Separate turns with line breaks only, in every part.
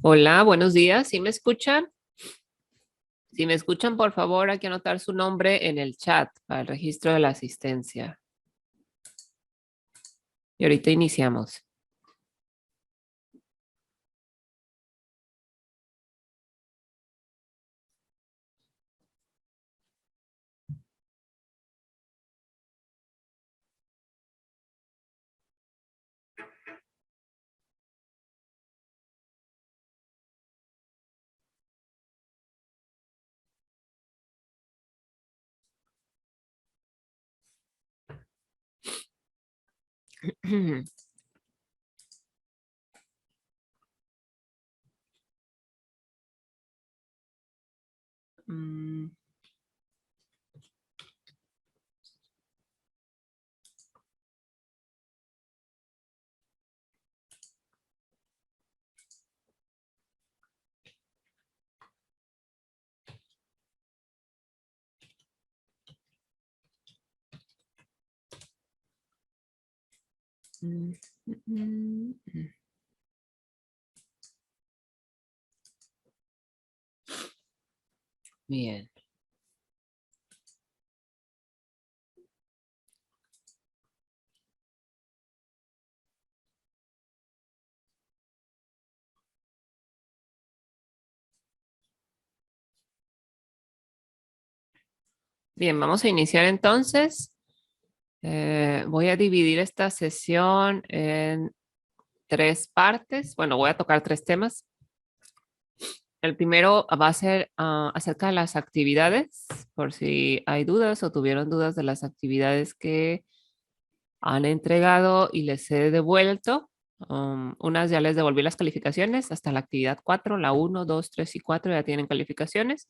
Hola, buenos días. ¿Sí me escuchan? Si me escuchan, por favor, hay que anotar su nombre en el chat para el registro de la asistencia. Y ahorita iniciamos. Mm, mm, mm. Bien. Bien, vamos a iniciar entonces. Voy a dividir esta sesión en tres partes. Bueno, voy a tocar tres temas. El primero va a ser acerca de las actividades, por si hay dudas o tuvieron dudas de las actividades que han entregado y les he devuelto. Unas ya les devolví las calificaciones hasta la actividad 4, la 1, 2, 3 y 4 ya tienen calificaciones.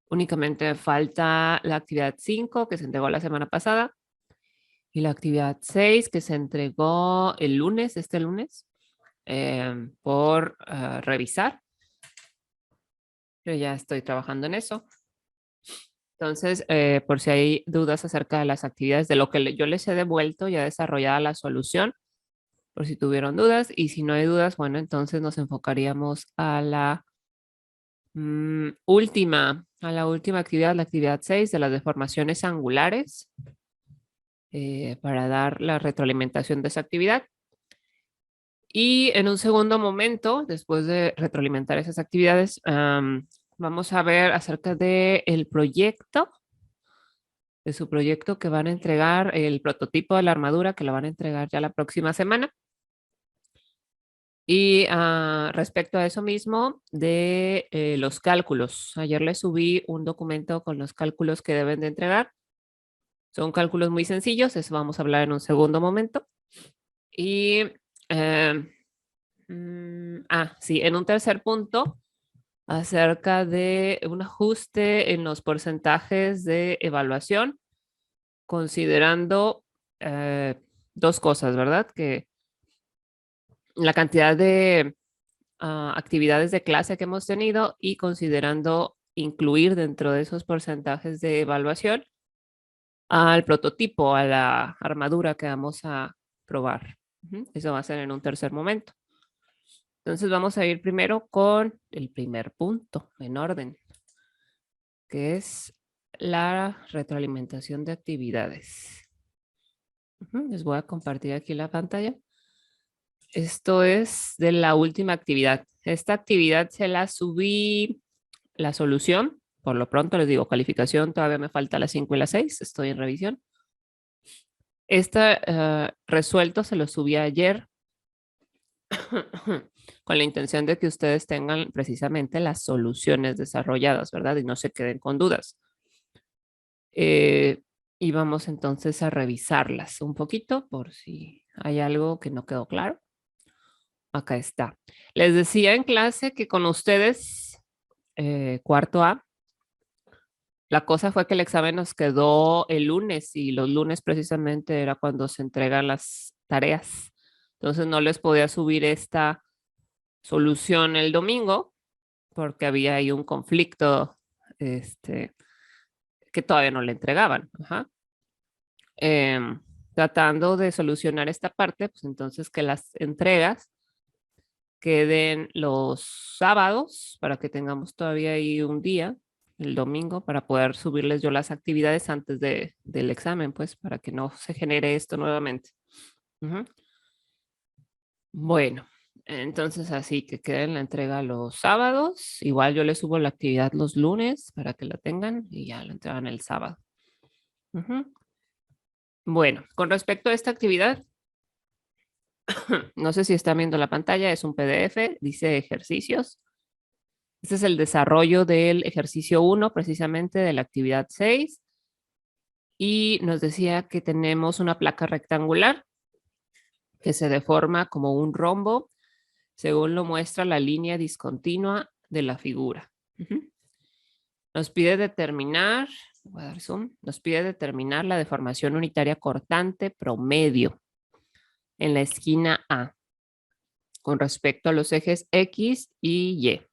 Únicamente falta la actividad 5 que se entregó la semana pasada y la actividad 6 que se entregó el lunes, este lunes, por revisar. Yo ya estoy trabajando en eso. Entonces, por si hay dudas acerca de las actividades, de lo que yo les he devuelto, ya desarrollada la solución, por si tuvieron dudas. Y si no hay dudas, bueno, entonces nos enfocaríamos a la última actividad, la actividad 6 de las deformaciones angulares, para dar la retroalimentación de esa actividad. Y en un segundo momento, después de retroalimentar esas actividades, vamos a ver acerca del proyecto, de su proyecto que van a entregar, el prototipo de la armadura que lo van a entregar ya la próxima semana. Y respecto a eso mismo de los cálculos, ayer les subí un documento con los cálculos que deben de entregar. Son cálculos muy sencillos, eso vamos a hablar en un segundo momento. Y, eh, sí, en un tercer punto, acerca de un ajuste en los porcentajes de evaluación, considerando dos cosas, ¿verdad? Que la cantidad de actividades de clase que hemos tenido y considerando incluir dentro de esos porcentajes de evaluación al prototipo, a la armadura que vamos a probar. Eso va a ser en un tercer momento. Entonces vamos a ir primero con el primer punto en orden, que es la retroalimentación de actividades. Les voy a compartir aquí la pantalla. Esto es de la última actividad. Esta actividad se la subí la solución. Por lo pronto les digo, calificación, todavía me falta la 5 y la 6, estoy en revisión. Esta resuelto se lo subí ayer con la intención de que ustedes tengan precisamente las soluciones desarrolladas, ¿verdad? Y no se queden con dudas. Y vamos entonces a revisarlas un poquito por si hay algo que no quedó claro. Acá está. Les decía en clase que con ustedes, cuarto A, la cosa fue que el examen nos quedó el lunes y los lunes precisamente era cuando se entregan las tareas. Entonces no les podía subir esta solución el domingo porque había ahí un conflicto, que todavía no le entregaban. Ajá. Em, Tratando de solucionar esta parte, pues entonces que las entregas queden los sábados para que tengamos todavía ahí un día, el domingo, para poder subirles yo las actividades antes del examen, pues, para que no se genere esto nuevamente. Ujú. Bueno, entonces así que queden la entrega los sábados. Igual yo les subo la actividad los lunes para que la tengan y ya la entregan el sábado. Ujú. Bueno, con respecto a esta actividad, no sé si están viendo la pantalla, es un PDF, dice ejercicios. Este es el desarrollo del ejercicio 1, precisamente de la actividad 6. Y nos decía que tenemos una placa rectangular que se deforma como un rombo, según lo muestra la línea discontinua de la figura. Ujú. Nos pide determinar, voy a dar zoom, nos pide determinar la deformación unitaria cortante promedio en la esquina A con respecto a los ejes X y Y.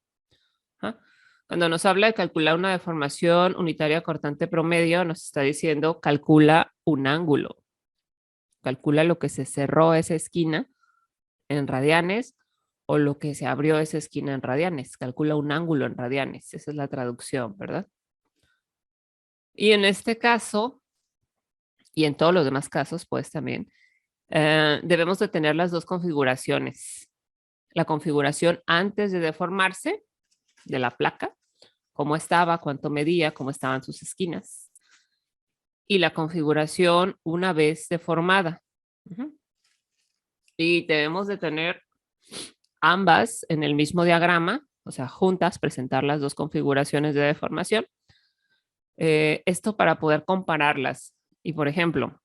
Ajá. Cuando nos habla de calcular una deformación unitaria cortante promedio, nos está diciendo calcula un ángulo. Calcula lo que se cerró esa esquina en radianes o lo que se abrió esa esquina en radianes. Calcula un ángulo en radianes. Esa es la traducción, ¿verdad? Y en este caso, y en todos los demás casos, pues también, debemos de tener las dos configuraciones. La configuración antes de deformarse de la placa, cómo estaba, cuánto medía, cómo estaban sus esquinas. Y la configuración una vez deformada. Ujú. Y debemos de tener ambas en el mismo diagrama, o sea, juntas, presentar las dos configuraciones de deformación. Esto para poder compararlas. Y por ejemplo,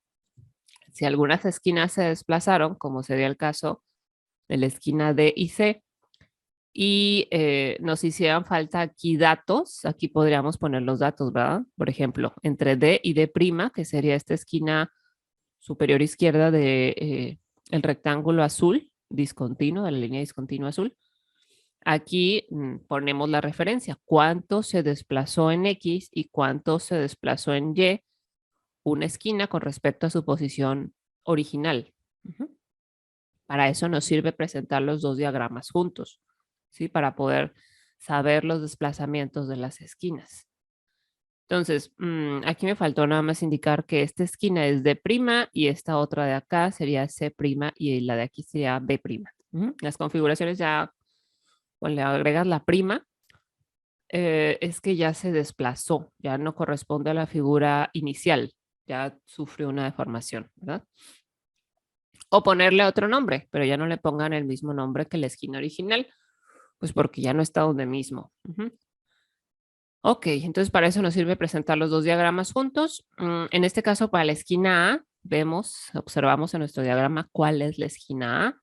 si algunas esquinas se desplazaron, como sería el caso de la esquina D y C, y nos hicieran falta aquí datos, aquí podríamos poner los datos, ¿verdad? Por ejemplo, entre D y D', que sería esta esquina superior izquierda de el rectángulo azul discontinuo, de la línea discontinua azul. Aquí ponemos la referencia, cuánto se desplazó en X y cuánto se desplazó en Y una esquina con respecto a su posición original. Ujú. Para eso nos sirve presentar los dos diagramas juntos, ¿sí? Para poder saber los desplazamientos de las esquinas. Entonces, aquí me faltó nada más indicar que esta esquina es D' y esta otra de acá sería C' y la de aquí sería B'. Las configuraciones ya, cuando le agregas la prima, es que ya se desplazó, ya no corresponde a la figura inicial, ya sufrió una deformación, ¿verdad? O ponerle otro nombre, pero ya no le pongan el mismo nombre que la esquina original, pues porque ya no está donde mismo. Ok, entonces para eso nos sirve presentar los dos diagramas juntos. En este caso, para la esquina A, observamos en nuestro diagrama cuál es la esquina A,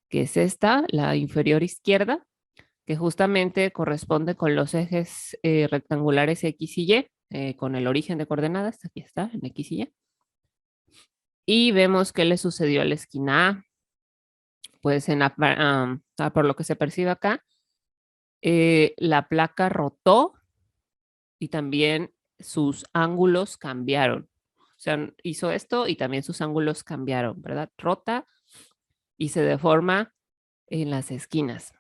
que es esta, la inferior izquierda, que justamente corresponde con los ejes rectangulares X y Y, con el origen de coordenadas, aquí está, en X y Y. Y vemos qué le sucedió a la esquina A. Pues por lo que se percibe acá, la placa rotó y también sus ángulos cambiaron. O sea, hizo esto y también sus ángulos cambiaron, ¿verdad? Rota y se deforma en las esquinas.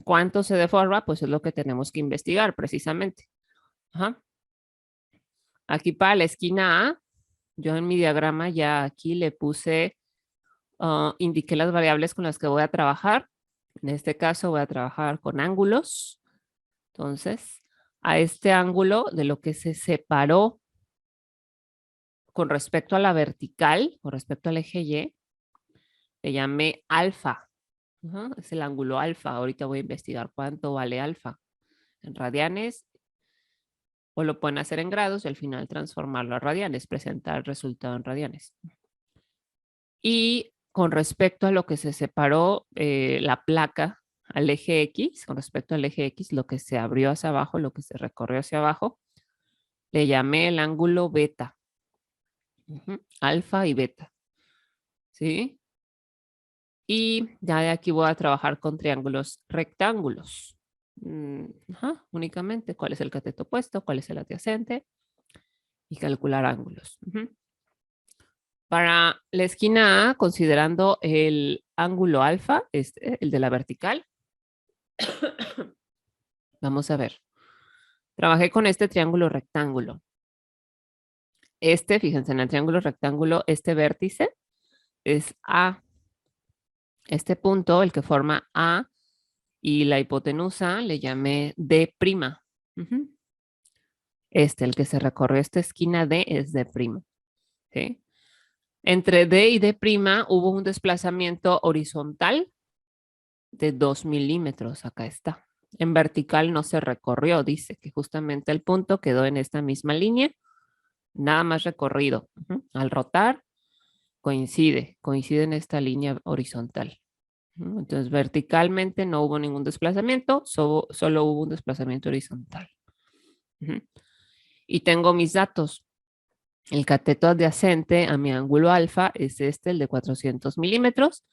¿Cuánto se deforma? Pues es lo que tenemos que investigar precisamente. Ajá. Aquí para la esquina A, yo en mi diagrama ya aquí le puse, indiqué las variables con las que voy a trabajar. En este caso voy a trabajar con ángulos. Entonces, a este ángulo de lo que se separó con respecto a la vertical, con respecto al eje Y, le llamé alfa. Es el ángulo alfa. Ahorita voy a investigar cuánto vale alfa en radianes, o lo pueden hacer en grados y al final transformarlo a radianes, presentar el resultado en radianes. Y con respecto a lo que se separó la placa al eje X, con respecto al eje X, lo que se abrió hacia abajo, lo que se recorrió hacia abajo, le llamé el ángulo beta. Alfa y beta. ¿Sí? Y ya de aquí voy a trabajar con triángulos rectángulos. Únicamente cuál es el cateto opuesto, cuál es el adyacente y calcular ángulos. Para la esquina A, considerando el ángulo alfa, el de la vertical, Vamos a ver. Trabajé con este triángulo rectángulo. Fíjense, en el triángulo rectángulo, este vértice es A. Este punto, el que forma A y la hipotenusa, le llamé D'. Ujú. El que se recorrió esta esquina D es D'. ¿Sí? Entre D y D' hubo un desplazamiento horizontal de 2 milímetros. Acá está. En vertical no se recorrió, dice que justamente el punto quedó en esta misma línea, nada más recorrido. Al rotar, coincide en esta línea horizontal. Entonces, verticalmente no hubo ningún desplazamiento, solo hubo un desplazamiento horizontal. Y tengo mis datos. El cateto adyacente a mi ángulo alfa es el de 400 milímetros.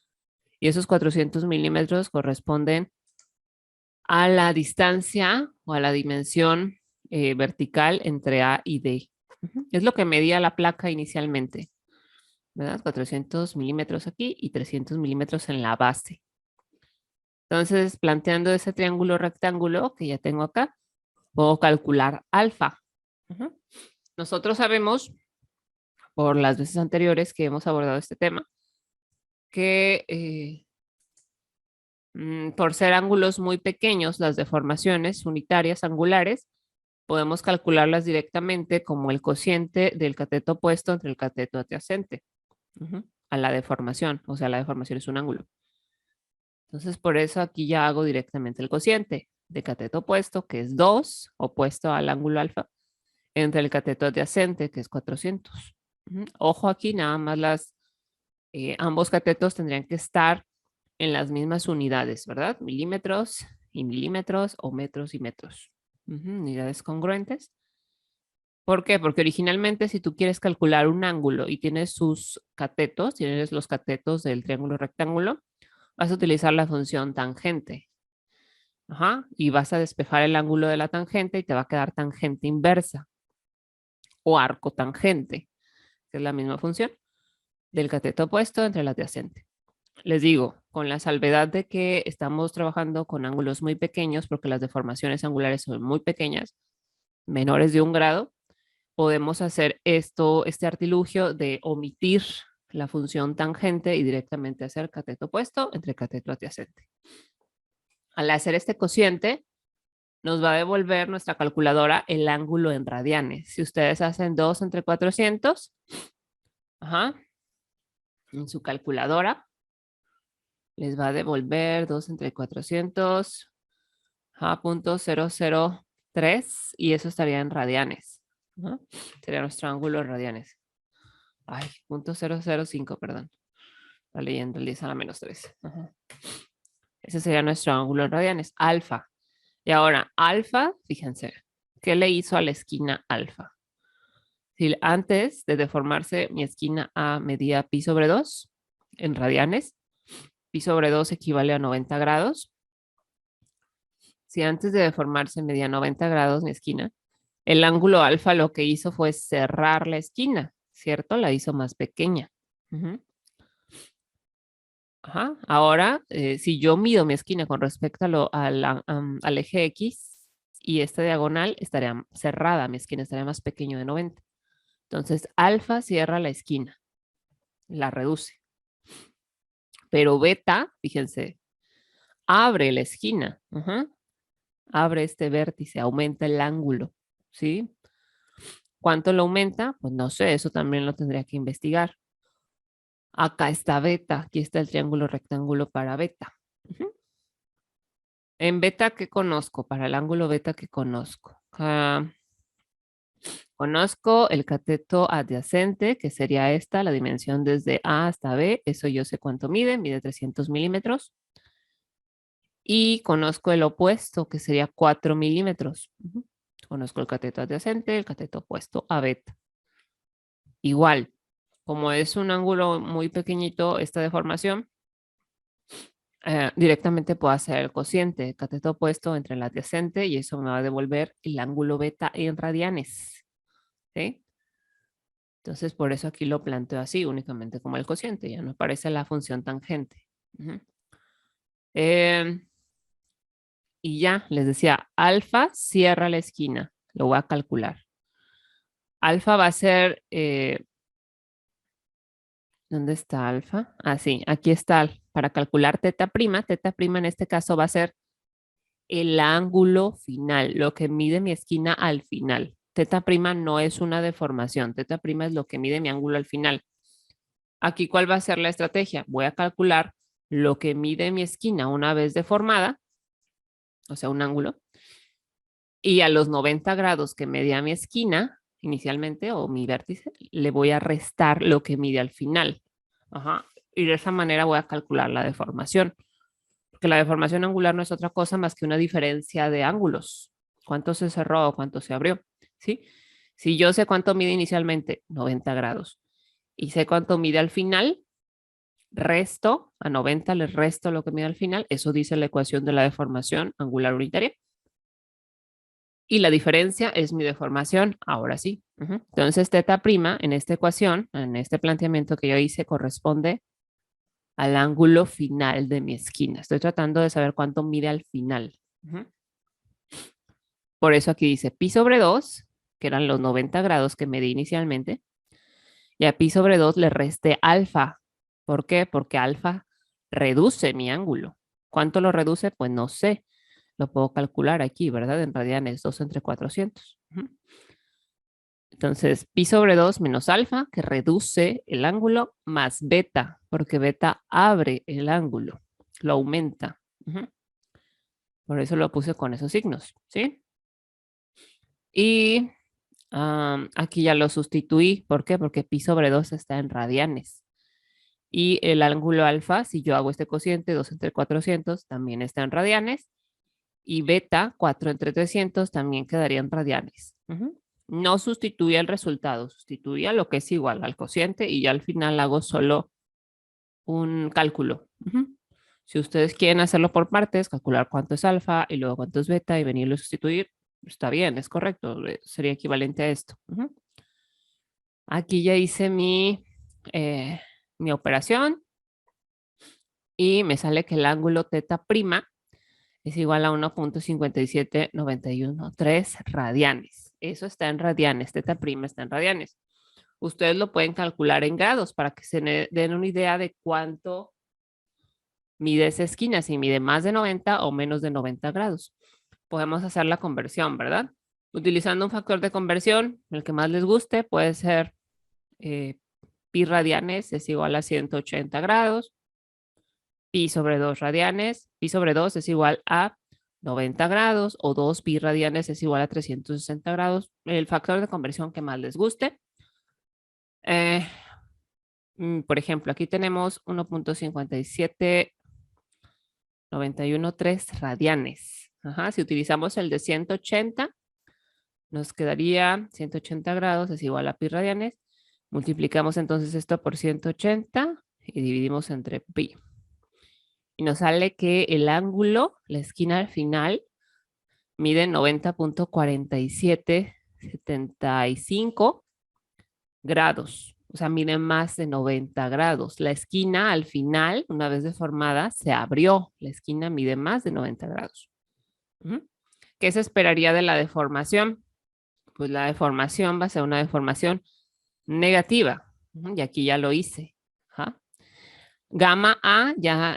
Y esos 400 milímetros corresponden a la distancia o a la dimensión vertical entre A y D. Es lo que medía la placa inicialmente, ¿verdad? 400 milímetros aquí y 300 milímetros en la base. Entonces, planteando ese triángulo rectángulo que ya tengo acá, puedo calcular alfa. Nosotros sabemos, por las veces anteriores que hemos abordado este tema, que por ser ángulos muy pequeños, las deformaciones unitarias angulares, podemos calcularlas directamente como el cociente del cateto opuesto entre el cateto adyacente a la deformación. O sea, la deformación es un ángulo. Entonces, por eso aquí ya hago directamente el cociente de cateto opuesto, que es 2, opuesto al ángulo alfa, entre el cateto adyacente, que es 400. Ojo aquí, nada más ambos catetos tendrían que estar en las mismas unidades, ¿verdad? Milímetros y milímetros o metros y metros. Unidades congruentes. ¿Por qué? Porque originalmente si tú quieres calcular un ángulo y tienes sus catetos, tienes los catetos del triángulo rectángulo, vas a utilizar la función tangente. Y vas a despejar el ángulo de la tangente y te va a quedar tangente inversa o arco tangente, que es la misma función del cateto opuesto entre el adyacente. Les digo, con la salvedad de que estamos trabajando con ángulos muy pequeños, porque las deformaciones angulares son muy pequeñas, menores de 1 grado, podemos hacer este artilugio de omitir la función tangente y directamente hacer cateto opuesto entre cateto adyacente. Al hacer este cociente, nos va a devolver nuestra calculadora el ángulo en radianes. Si ustedes hacen 2 entre 400, en su calculadora, les va a devolver 2 entre 400, .003, y eso estaría en radianes. Sería nuestro ángulo en radianes. Ay, .005, perdón. Está leyendo el 10 a la menos 3. Ese sería nuestro ángulo en radianes, alfa. Y ahora, alfa, fíjense, ¿qué le hizo a la esquina alfa? Si antes de deformarse, mi esquina A medía pi sobre 2 en radianes, pi sobre 2 equivale a 90 grados. Si antes de deformarse medía 90 grados mi esquina, el ángulo alfa lo que hizo fue cerrar la esquina, ¿cierto? La hizo más pequeña. Ahora, si yo mido mi esquina con respecto al eje X y esta diagonal estaría cerrada, mi esquina estaría más pequeño de 90. Entonces, alfa cierra la esquina, la reduce. Pero beta, fíjense, abre la esquina. Abre este vértice, aumenta el ángulo, ¿sí? ¿Cuánto lo aumenta? Pues no sé, eso también lo tendría que investigar. Acá está beta, aquí está el triángulo rectángulo para beta. En beta, ¿qué conozco? Para el ángulo beta, ¿qué conozco? Conozco el cateto adyacente, que sería esta, la dimensión desde A hasta B. Eso yo sé cuánto mide 300 milímetros. Y conozco el opuesto, que sería 4 milímetros. Conozco el cateto adyacente, el cateto opuesto a beta. Igual, como es un ángulo muy pequeñito esta deformación, directamente puedo hacer el cociente, cateto opuesto entre el adyacente, y eso me va a devolver el ángulo beta en radianes. ¿Sí? Entonces, por eso aquí lo planteo así, únicamente como el cociente, ya no aparece la función tangente. Y ya, les decía, alfa cierra la esquina. Lo voy a calcular. Alfa va a ser, ¿dónde está alfa? Ah, sí, aquí está. Para calcular teta prima en este caso va a ser el ángulo final, lo que mide mi esquina al final. Teta prima no es una deformación, teta prima es lo que mide mi ángulo al final. Aquí, ¿cuál va a ser la estrategia? Voy a calcular lo que mide mi esquina una vez deformada, o sea, un ángulo, y a los 90 grados que medía mi esquina inicialmente o mi vértice, le voy a restar lo que mide al final. Ajá. Y de esa manera voy a calcular la deformación. Porque la deformación angular no es otra cosa más que una diferencia de ángulos. ¿Cuánto se cerró o cuánto se abrió? ¿Sí? Si yo sé cuánto mide inicialmente, 90 grados, y sé cuánto mide al final, resto, a 90 le resto lo que mide al final, eso dice la ecuación de la deformación angular unitaria. Y la diferencia es mi deformación, ahora sí. Entonces, teta prima en esta ecuación, en este planteamiento que yo hice, corresponde al ángulo final de mi esquina. Estoy tratando de saber cuánto mide al final. Por eso aquí dice pi sobre 2, que eran los 90 grados que medí inicialmente, y a pi sobre 2 le resté alfa. ¿Por qué? Porque alfa reduce mi ángulo. ¿Cuánto lo reduce? Pues no sé. Lo puedo calcular aquí, ¿verdad? En radianes, 2 entre 400. Entonces, pi sobre 2 menos alfa, que reduce el ángulo, más beta, porque beta abre el ángulo, lo aumenta. Por eso lo puse con esos signos, ¿sí? Y aquí ya lo sustituí. ¿Por qué? Porque pi sobre 2 está en radianes. Y el ángulo alfa, si yo hago este cociente, 2 entre 400, también está en radianes. Y beta, 4 entre 300, también quedaría en radianes. No sustituye el resultado, sustituye a lo que es igual al cociente y ya al final hago solo un cálculo. Si ustedes quieren hacerlo por partes, calcular cuánto es alfa y luego cuánto es beta y venirlo a sustituir, está bien, es correcto, sería equivalente a esto. Aquí ya hice mi operación y me sale que el ángulo teta prima es igual a 1.57913 radianes. Eso está en radianes, teta prima está en radianes. Ustedes lo pueden calcular en grados para que se den una idea de cuánto mide esa esquina, si mide más de 90 o menos de 90 grados. Podemos hacer la conversión, ¿verdad? Utilizando un factor de conversión, el que más les guste, puede ser pi radianes es igual a 180 grados, pi sobre 2 radianes, pi sobre 2 es igual a 90 grados o 2 pi radianes es igual a 360 grados, el factor de conversión que más les guste. Por ejemplo, aquí tenemos 1.57913 radianes. Si utilizamos el de 180, nos quedaría 180 grados es igual a pi radianes. Multiplicamos entonces esto por 180 y dividimos entre pi. Y nos sale que el ángulo, la esquina al final, mide 90.4775 grados. O sea, mide más de 90 grados. La esquina al final, una vez deformada, se abrió. La esquina mide más de 90 grados. ¿Qué se esperaría de la deformación? Pues la deformación va a ser una deformación negativa. Y aquí ya lo hice. Gamma A ya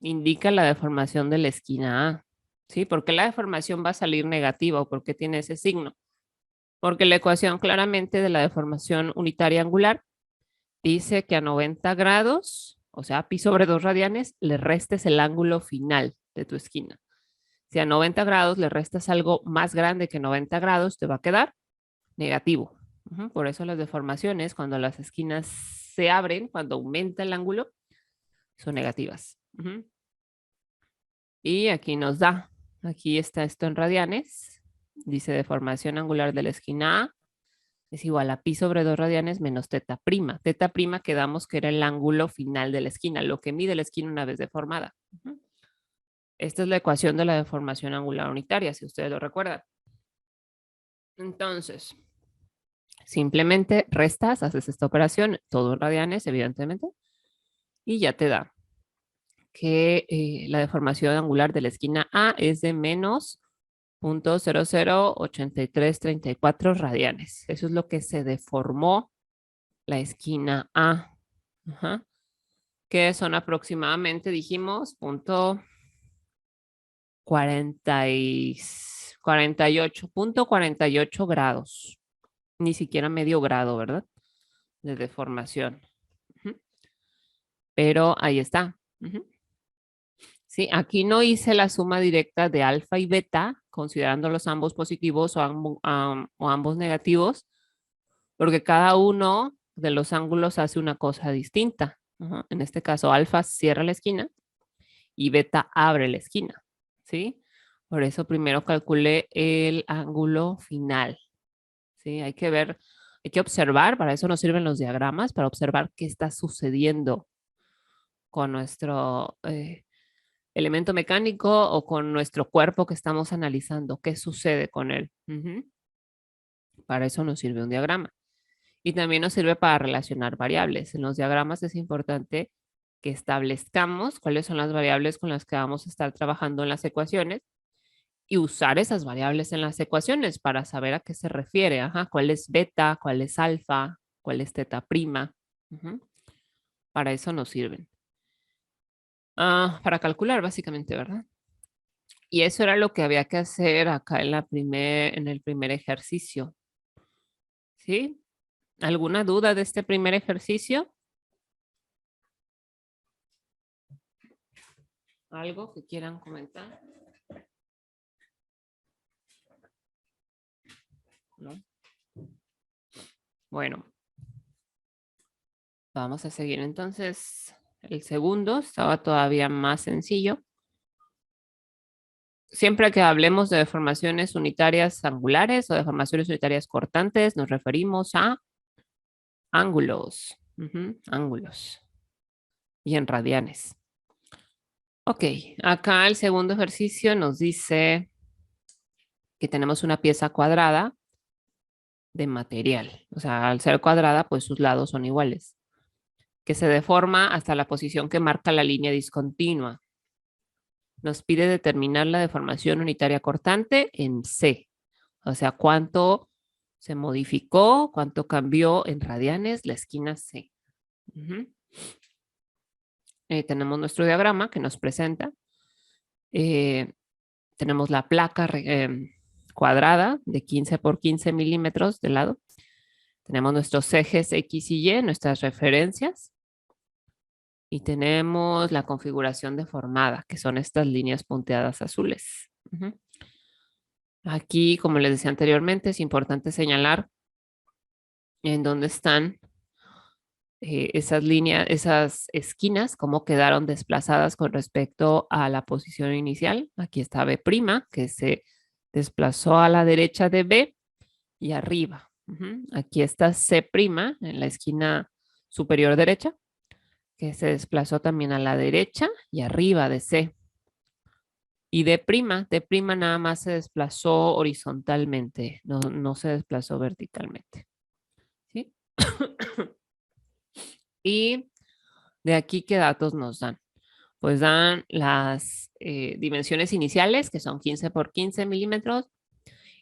indica la deformación de la esquina A. ¿Sí? ¿Por qué la deformación va a salir negativa o por qué tiene ese signo? Porque la ecuación claramente de la deformación unitaria angular dice que a 90 grados, o sea, pi sobre 2 radianes, le restes el ángulo final de tu esquina. Si a 90 grados le restas algo más grande que 90 grados, te va a quedar negativo. Por eso las deformaciones, cuando las esquinas se abren, cuando aumenta el ángulo, son negativas. Y aquí nos da, aquí está esto en radianes, dice deformación angular de la esquina A es igual a pi sobre 2 radianes menos teta prima. Teta prima quedamos que era el ángulo final de la esquina, lo que mide la esquina una vez deformada. Esta es la ecuación de la deformación angular unitaria, si ustedes lo recuerdan. Entonces, simplemente restas, haces esta operación, todo en radianes, evidentemente, y ya te da que la deformación angular de la esquina A es de menos 0.008334 radianes. Eso es lo que se deformó la esquina A. Ajá. Que son aproximadamente, dijimos, 48 grados. Ni siquiera medio grado, ¿verdad? De deformación. Ujú. Pero ahí está. Ujú. Sí, aquí no hice la suma directa de alfa y beta, considerándolos ambos positivos o ambos negativos, porque cada uno de los ángulos hace una cosa distinta. Ajá. En este caso, alfa cierra la esquina y beta abre la esquina, ¿sí? Por eso primero calculé el ángulo final, ¿sí? Hay que ver, hay que observar, para eso nos sirven los diagramas, para observar qué está sucediendo con nuestro elemento mecánico o con nuestro cuerpo que estamos analizando, qué sucede con él. Ujú. Para eso nos sirve un diagrama. Y también nos sirve para relacionar variables. En los diagramas es importante que establezcamos cuáles son las variables con las que vamos a estar trabajando en las ecuaciones y usar esas variables en las ecuaciones para saber a qué se refiere. Ajá, cuál es beta, cuál es alfa, cuál es teta prima. Ujú. Para eso nos sirven. Para calcular, básicamente, ¿verdad? Y eso era lo que había que hacer acá en el primer ejercicio. ¿Sí? ¿Alguna duda de este primer ejercicio? ¿Algo que quieran comentar? ¿No? Bueno, vamos a seguir entonces. El segundo estaba todavía más sencillo. Siempre que hablemos de deformaciones unitarias angulares o deformaciones unitarias cortantes, nos referimos a ángulos. Ujú, ángulos. Y en radianes. Ok, acá el segundo ejercicio nos dice que tenemos una pieza cuadrada de material. O sea, al ser cuadrada, pues sus lados son iguales. Que se deforma hasta la posición que marca la línea discontinua. Nos pide determinar la deformación unitaria cortante en C. O sea, cuánto se modificó, cuánto cambió en radianes la esquina C. Ujú. Tenemos nuestro diagrama que nos presenta. Eh, tenemos la placa cuadrada de 15 por 15 milímetros de lado. Tenemos nuestros ejes X y Y, nuestras referencias. Y tenemos la configuración deformada, que son estas líneas punteadas azules. Ujú. Aquí, como les decía anteriormente, es importante señalar en dónde están esas líneas, esas esquinas, cómo quedaron desplazadas con respecto a la posición inicial. Aquí está B', que se desplazó a la derecha de B y arriba. Ujú. Aquí está C' en la esquina superior derecha, que se desplazó también a la derecha y arriba de C. Y D' nada más se desplazó horizontalmente, no se desplazó verticalmente. ¿Sí? Y de aquí, ¿qué datos nos dan? Pues dan las dimensiones iniciales, que son 15 por 15 milímetros,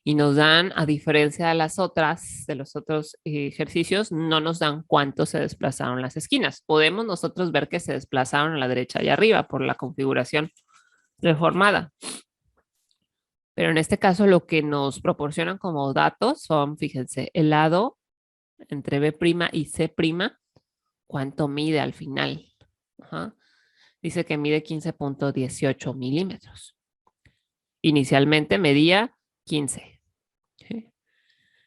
y nos dan, a diferencia de las otras, de los otros ejercicios, no nos dan cuánto se desplazaron las esquinas. Podemos nosotros ver que se desplazaron a la derecha y arriba por la configuración reformada. Pero en este caso lo que nos proporcionan como datos son, fíjense, el lado entre B' y C', cuánto mide al final. Ajá. Dice que mide 15.18 milímetros. Inicialmente medía 15. ¿Sí?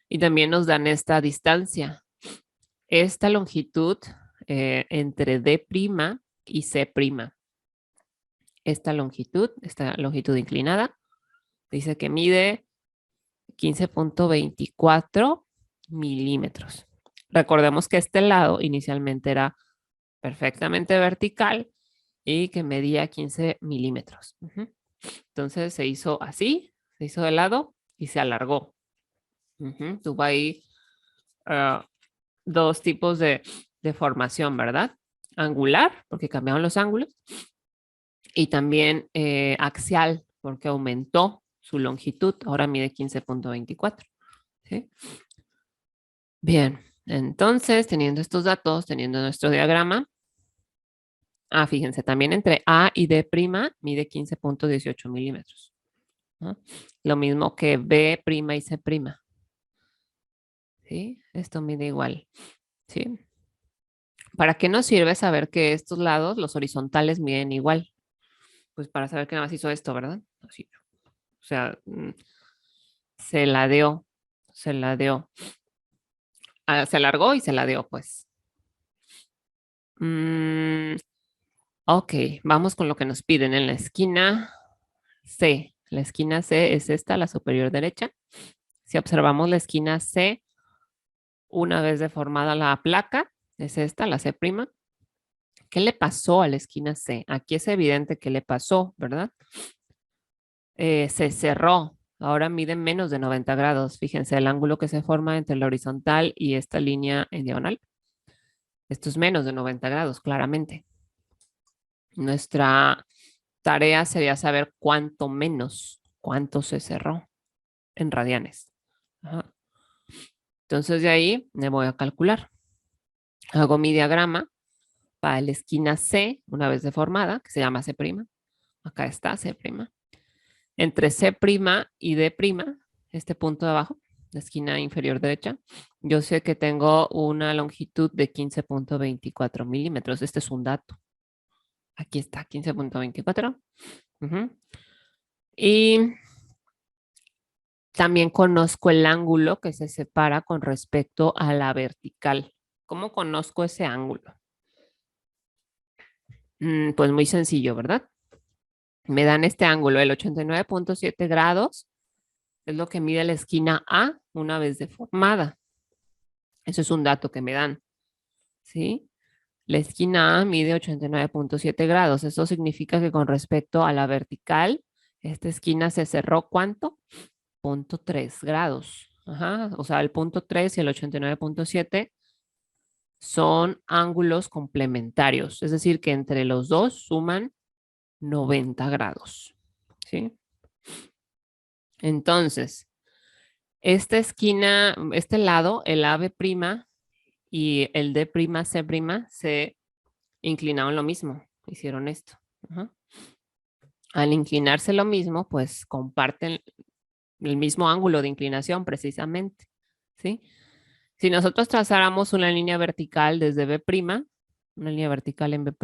Y también nos dan esta distancia. Esta longitud entre D' y C'. Esta longitud inclinada, dice que mide 15.24 milímetros. Recordemos que este lado inicialmente era perfectamente vertical y que medía 15 milímetros. Ujú. Entonces se hizo así, se hizo de lado y se alargó. Ujú. Tuvo ahí dos tipos de formación, ¿verdad? Angular, porque cambiaron los ángulos, Y también axial, porque aumentó su longitud, ahora mide 15.24. ¿Sí? Bien, entonces, teniendo estos datos, teniendo nuestro diagrama, fíjense, también entre A y D' mide 15.18 milímetros, ¿no? Lo mismo que B' y C'. ¿Sí? Esto mide igual. ¿Sí? ¿Para qué nos sirve saber que estos lados, los horizontales, miden igual? Pues para saber que nada más hizo esto, ¿verdad? Así. O sea, se la dio, se la dio. Se alargó y se la dio, pues. Mm, ok, vamos con lo que nos piden en la esquina C. La esquina C es esta, la superior derecha. Si observamos la esquina C, una vez deformada la placa, es esta, la C'. ¿Qué le pasó a la esquina C? Aquí es evidente que le pasó, ¿verdad? Se cerró. Ahora mide menos de 90 grados. Fíjense el ángulo que se forma entre la horizontal y esta línea en diagonal. Esto es menos de 90 grados, claramente. Nuestra tarea sería saber cuánto se cerró en radianes. Ajá. Entonces de ahí me voy a calcular. Hago mi diagrama para la esquina C, una vez deformada, que se llama C'. Acá está C'. Entre C' y D', este punto de abajo, la esquina inferior derecha, yo sé que tengo una longitud de 15.24 milímetros. Este es un dato. Aquí está, 15.24. Y también conozco el ángulo que se separa con respecto a la vertical. ¿Cómo conozco ese ángulo? Pues muy sencillo, ¿verdad? Me dan este ángulo, el 89.7 grados, es lo que mide la esquina A una vez deformada. Eso es un dato que me dan, ¿sí? La esquina A mide 89.7 grados. Eso significa que con respecto a la vertical, esta esquina se cerró, ¿cuánto? 0.3 grados. Ajá. O sea, el 0.3 y el 89.7 son ángulos complementarios. Es decir, que entre los dos suman 90 grados. ¿Sí? Entonces, esta esquina, este lado, el AB' y el D', C', se inclinaron lo mismo. Hicieron esto. Ajá. Al inclinarse lo mismo, pues comparten el mismo ángulo de inclinación precisamente. ¿Sí? Si nosotros trazáramos una línea vertical desde B', una línea vertical en B',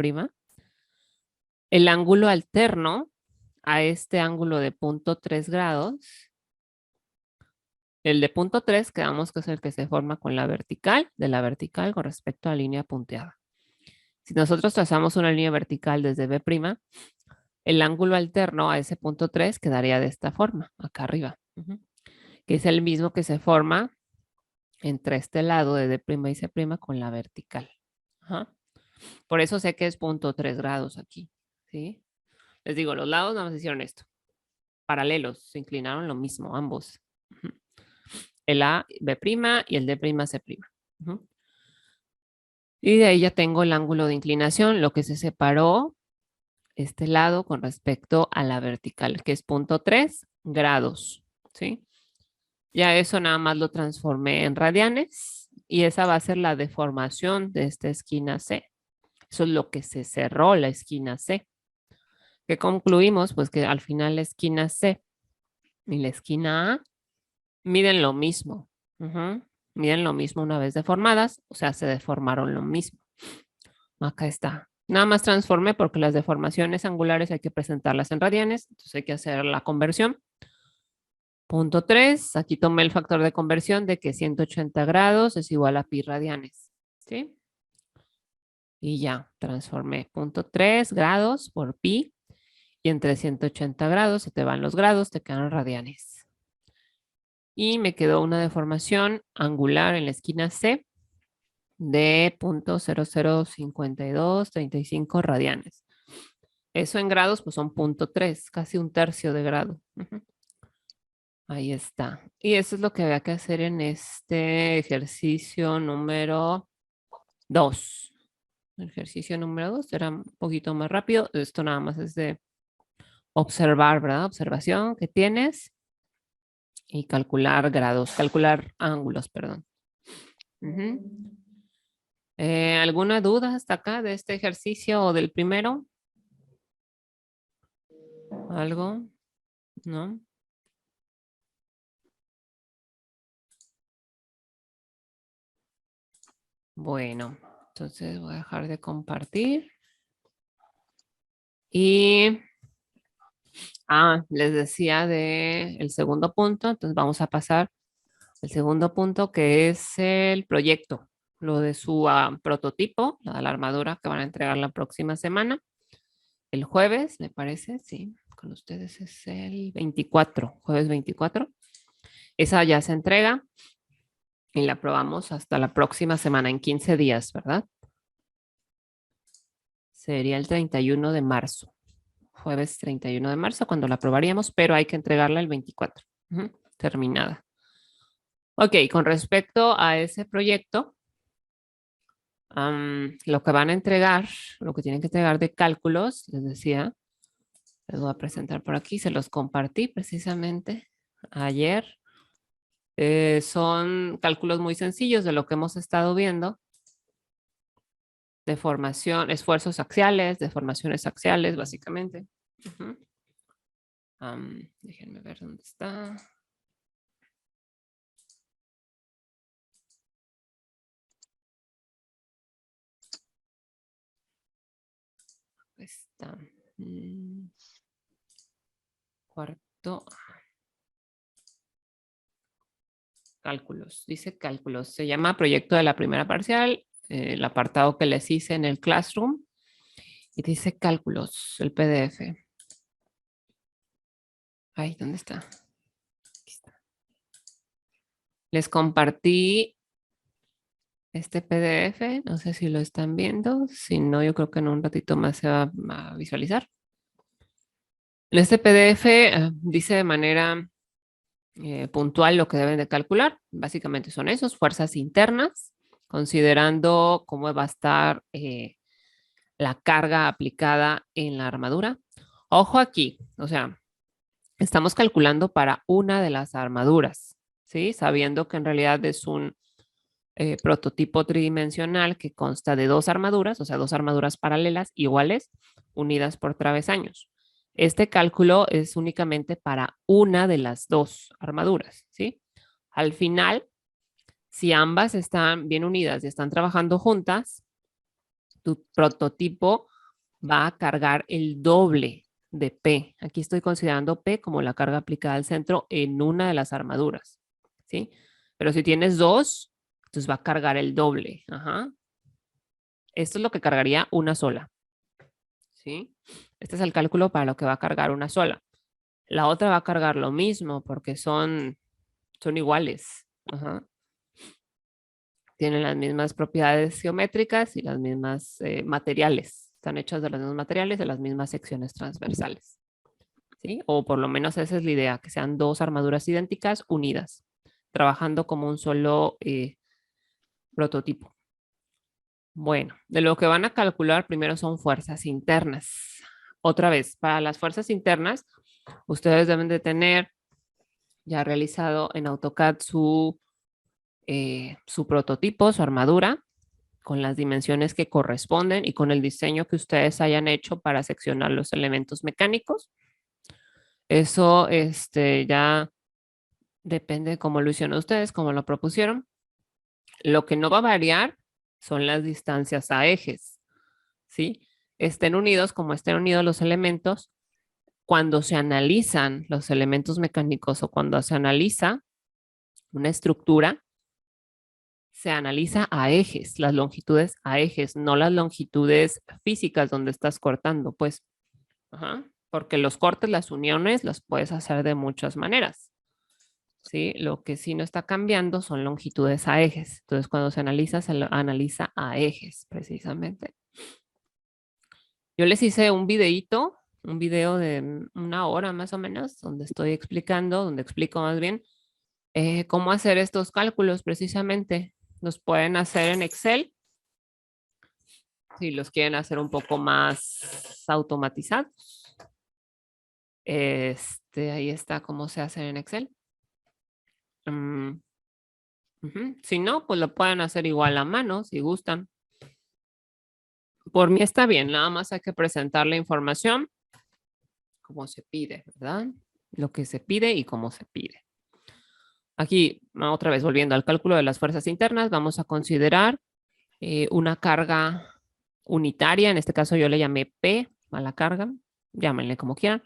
el ángulo alterno a este ángulo de 0.3 grados, el de 0.3 quedamos que es el que se forma con la vertical, de la vertical con respecto a la línea punteada. Si nosotros trazamos una línea vertical desde B', el ángulo alterno a ese 0.3 quedaría de esta forma, acá arriba, que es el mismo que se forma entre este lado de D' y C' con la vertical. Ajá. Por eso sé que es 0.3 grados aquí, ¿sí? Les digo, los lados nada más hicieron esto. Paralelos, se inclinaron lo mismo, ambos. El A, B' y el D', C'. Y de ahí ya tengo el ángulo de inclinación, lo que se separó este lado con respecto a la vertical, que es 0.3 grados, ¿sí? Ya eso nada más lo transformé en radianes y esa va a ser la deformación de esta esquina C. Eso es lo que se cerró la esquina C. ¿Qué concluimos? Pues que al final la esquina C y la esquina A miden lo mismo. Miden lo mismo una vez deformadas, o sea, se deformaron lo mismo. Acá está. Nada más transformé porque las deformaciones angulares hay que presentarlas en radianes, entonces hay que hacer la conversión. 0.3, aquí tomé el factor de conversión de que 180 grados es igual a pi radianes, ¿sí? Y ya, transformé 0.3 grados por pi y entre 180 grados se te van los grados, te quedan radianes. Y me quedó una deformación angular en la esquina C de 0.005235 radianes. Eso en grados pues son 0.3, casi un tercio de grado. Ahí está. Y eso es lo que había que hacer en este ejercicio número 2. Ejercicio número 2 era un poquito más rápido. Esto nada más es de observar, ¿verdad? Observación que tienes y calcular grados, calcular ángulos, perdón. ¿Alguna duda hasta acá de este ejercicio o del primero? ¿Algo? ¿No? Bueno, entonces voy a dejar de compartir. Y les decía de el segundo punto, entonces vamos a pasar al segundo punto que es el proyecto, lo de su prototipo, la armadura que van a entregar la próxima semana, el jueves, me parece, sí, con ustedes es el 24, jueves 24. Esa ya se entrega y la probamos hasta la próxima semana, en 15 días, ¿verdad? Sería el 31 de marzo. Jueves 31 de marzo, cuando la aprobaríamos, pero hay que entregarla el 24, terminada. Ok, con respecto a ese proyecto, lo que van a entregar, lo que tienen que entregar de cálculos, les decía, les voy a presentar por aquí, se los compartí precisamente ayer. Son cálculos muy sencillos de lo que hemos estado viendo. Deformación, esfuerzos axiales, deformaciones axiales, básicamente. Déjenme ver dónde está. Está. Cuarto. Cálculos. Dice cálculos. Se llama proyecto de la primera parcial. El apartado que les hice en el Classroom. Y dice cálculos, el PDF. Ay, ¿dónde está? Aquí está. Les compartí este PDF. No sé si lo están viendo. Si no, yo creo que en un ratito más se va a visualizar. En este PDF dice de manera puntual lo que deben de calcular. Básicamente son esos, fuerzas internas, considerando cómo va a estar la carga aplicada en la armadura. Ojo aquí, o sea, estamos calculando para una de las armaduras, ¿sí? Sabiendo que en realidad es un prototipo tridimensional que consta de dos armaduras, o sea, dos armaduras paralelas iguales, unidas por travesaños. Este cálculo es únicamente para una de las dos armaduras, ¿sí? Al final, si ambas están bien unidas y están trabajando juntas, tu prototipo va a cargar el doble de P. Aquí estoy considerando P como la carga aplicada al centro en una de las armaduras, ¿sí? Pero si tienes dos, entonces va a cargar el doble. Ajá. Esto es lo que cargaría una sola, ¿sí? Este es el cálculo para lo que va a cargar una sola. La otra va a cargar lo mismo porque son iguales. Ajá. Tienen las mismas propiedades geométricas y las mismas materiales. Están hechas de los mismos materiales, de las mismas secciones transversales. ¿Sí? O por lo menos esa es la idea, que sean dos armaduras idénticas unidas, trabajando como un solo prototipo. Bueno, de lo que van a calcular primero son fuerzas internas. Otra vez, para las fuerzas internas, ustedes deben de tener ya realizado en AutoCAD su prototipo, su armadura, con las dimensiones que corresponden y con el diseño que ustedes hayan hecho para seccionar los elementos mecánicos. Eso ya depende de cómo lo hicieron ustedes, cómo lo propusieron. Lo que no va a variar son las distancias a ejes, ¿sí? Estén unidos como estén unidos los elementos, cuando se analizan los elementos mecánicos o cuando se analiza una estructura, se analiza a ejes, las longitudes a ejes, no las longitudes físicas donde estás cortando, pues, porque los cortes, las uniones, las puedes hacer de muchas maneras, ¿sí? Lo que sí no está cambiando son longitudes a ejes. Entonces, cuando se analiza a ejes, precisamente. Yo les hice un videíto, un video de una hora más o menos, donde estoy explicando, donde explico más bien cómo hacer estos cálculos precisamente. Los pueden hacer en Excel. Si los quieren hacer un poco más automatizados, ahí está cómo se hace en Excel. Si no, pues lo pueden hacer igual a mano, si gustan. Por mí está bien, nada más hay que presentar la información como se pide, ¿verdad? Lo que se pide y cómo se pide. Aquí, otra vez volviendo al cálculo de las fuerzas internas, vamos a considerar una carga unitaria, en este caso yo le llamé P a la carga, llámenle como quieran,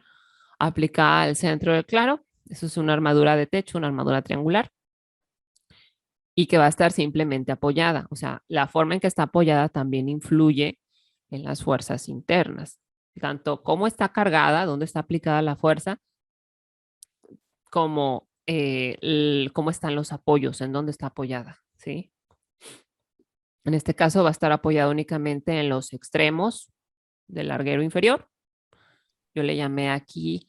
aplicada al centro del claro. Eso es una armadura de techo, una armadura triangular, y que va a estar simplemente apoyada. O sea, la forma en que está apoyada también influye en las fuerzas internas. Tanto cómo está cargada, dónde está aplicada la fuerza, como cómo están los apoyos, en dónde está apoyada, ¿sí? En este caso va a estar apoyado únicamente en los extremos del larguero inferior. Yo le llamé aquí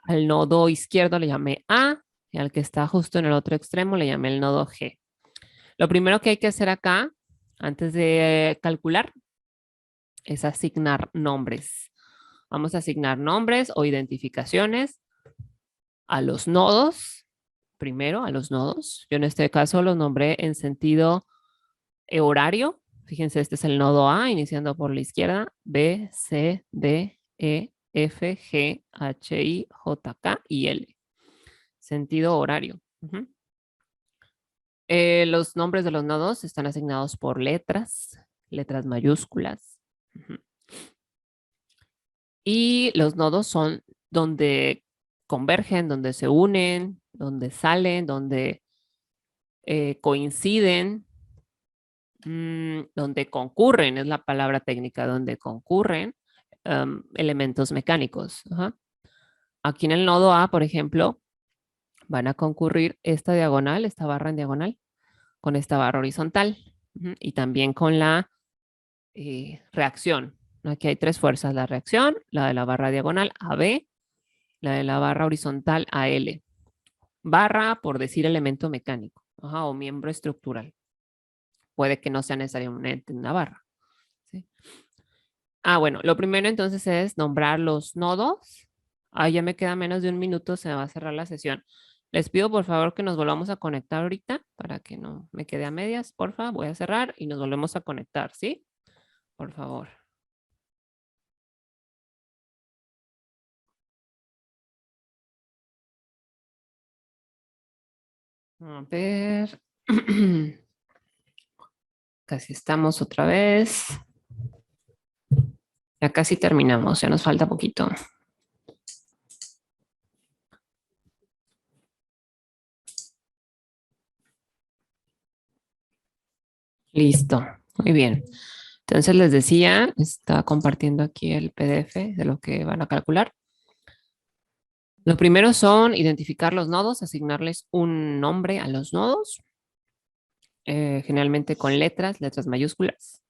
al nodo izquierdo, le llamé A, y al que está justo en el otro extremo le llamé el nodo G. Lo primero que hay que hacer acá, antes de calcular, es asignar nombres. Vamos a asignar nombres o identificaciones a los nodos. Primero, a los nodos. Yo en este caso los nombré en sentido horario. Fíjense, este es el nodo A, iniciando por la izquierda. B, C, D, E, F, G, H, I, J, K y L. Sentido horario. Los nombres de los nodos están asignados por letras mayúsculas. Y los nodos son donde convergen, donde se unen, donde salen, donde coinciden, donde concurren, es la palabra técnica, donde concurren elementos mecánicos. Aquí en el nodo A, por ejemplo, van a concurrir esta diagonal, esta barra en diagonal, con esta barra horizontal y también con la reacción. Aquí hay tres fuerzas, la reacción, la de la barra diagonal AB, la de la barra horizontal AL. Barra, por decir elemento mecánico, o miembro estructural. Puede que no sea necesariamente una barra. ¿Sí? Bueno, lo primero entonces es nombrar los nodos. Ya me queda menos de un minuto, se va a cerrar la sesión. Les pido por favor que nos volvamos a conectar ahorita para que no me quede a medias. Porfa, voy a cerrar y nos volvemos a conectar, ¿sí? Por favor. A ver. Casi estamos otra vez. Ya casi terminamos, ya nos falta poquito. Listo, muy bien. Entonces les decía, está compartiendo aquí el PDF de lo que van a calcular. Lo primero son identificar los nodos, asignarles un nombre a los nodos, generalmente con letras mayúsculas.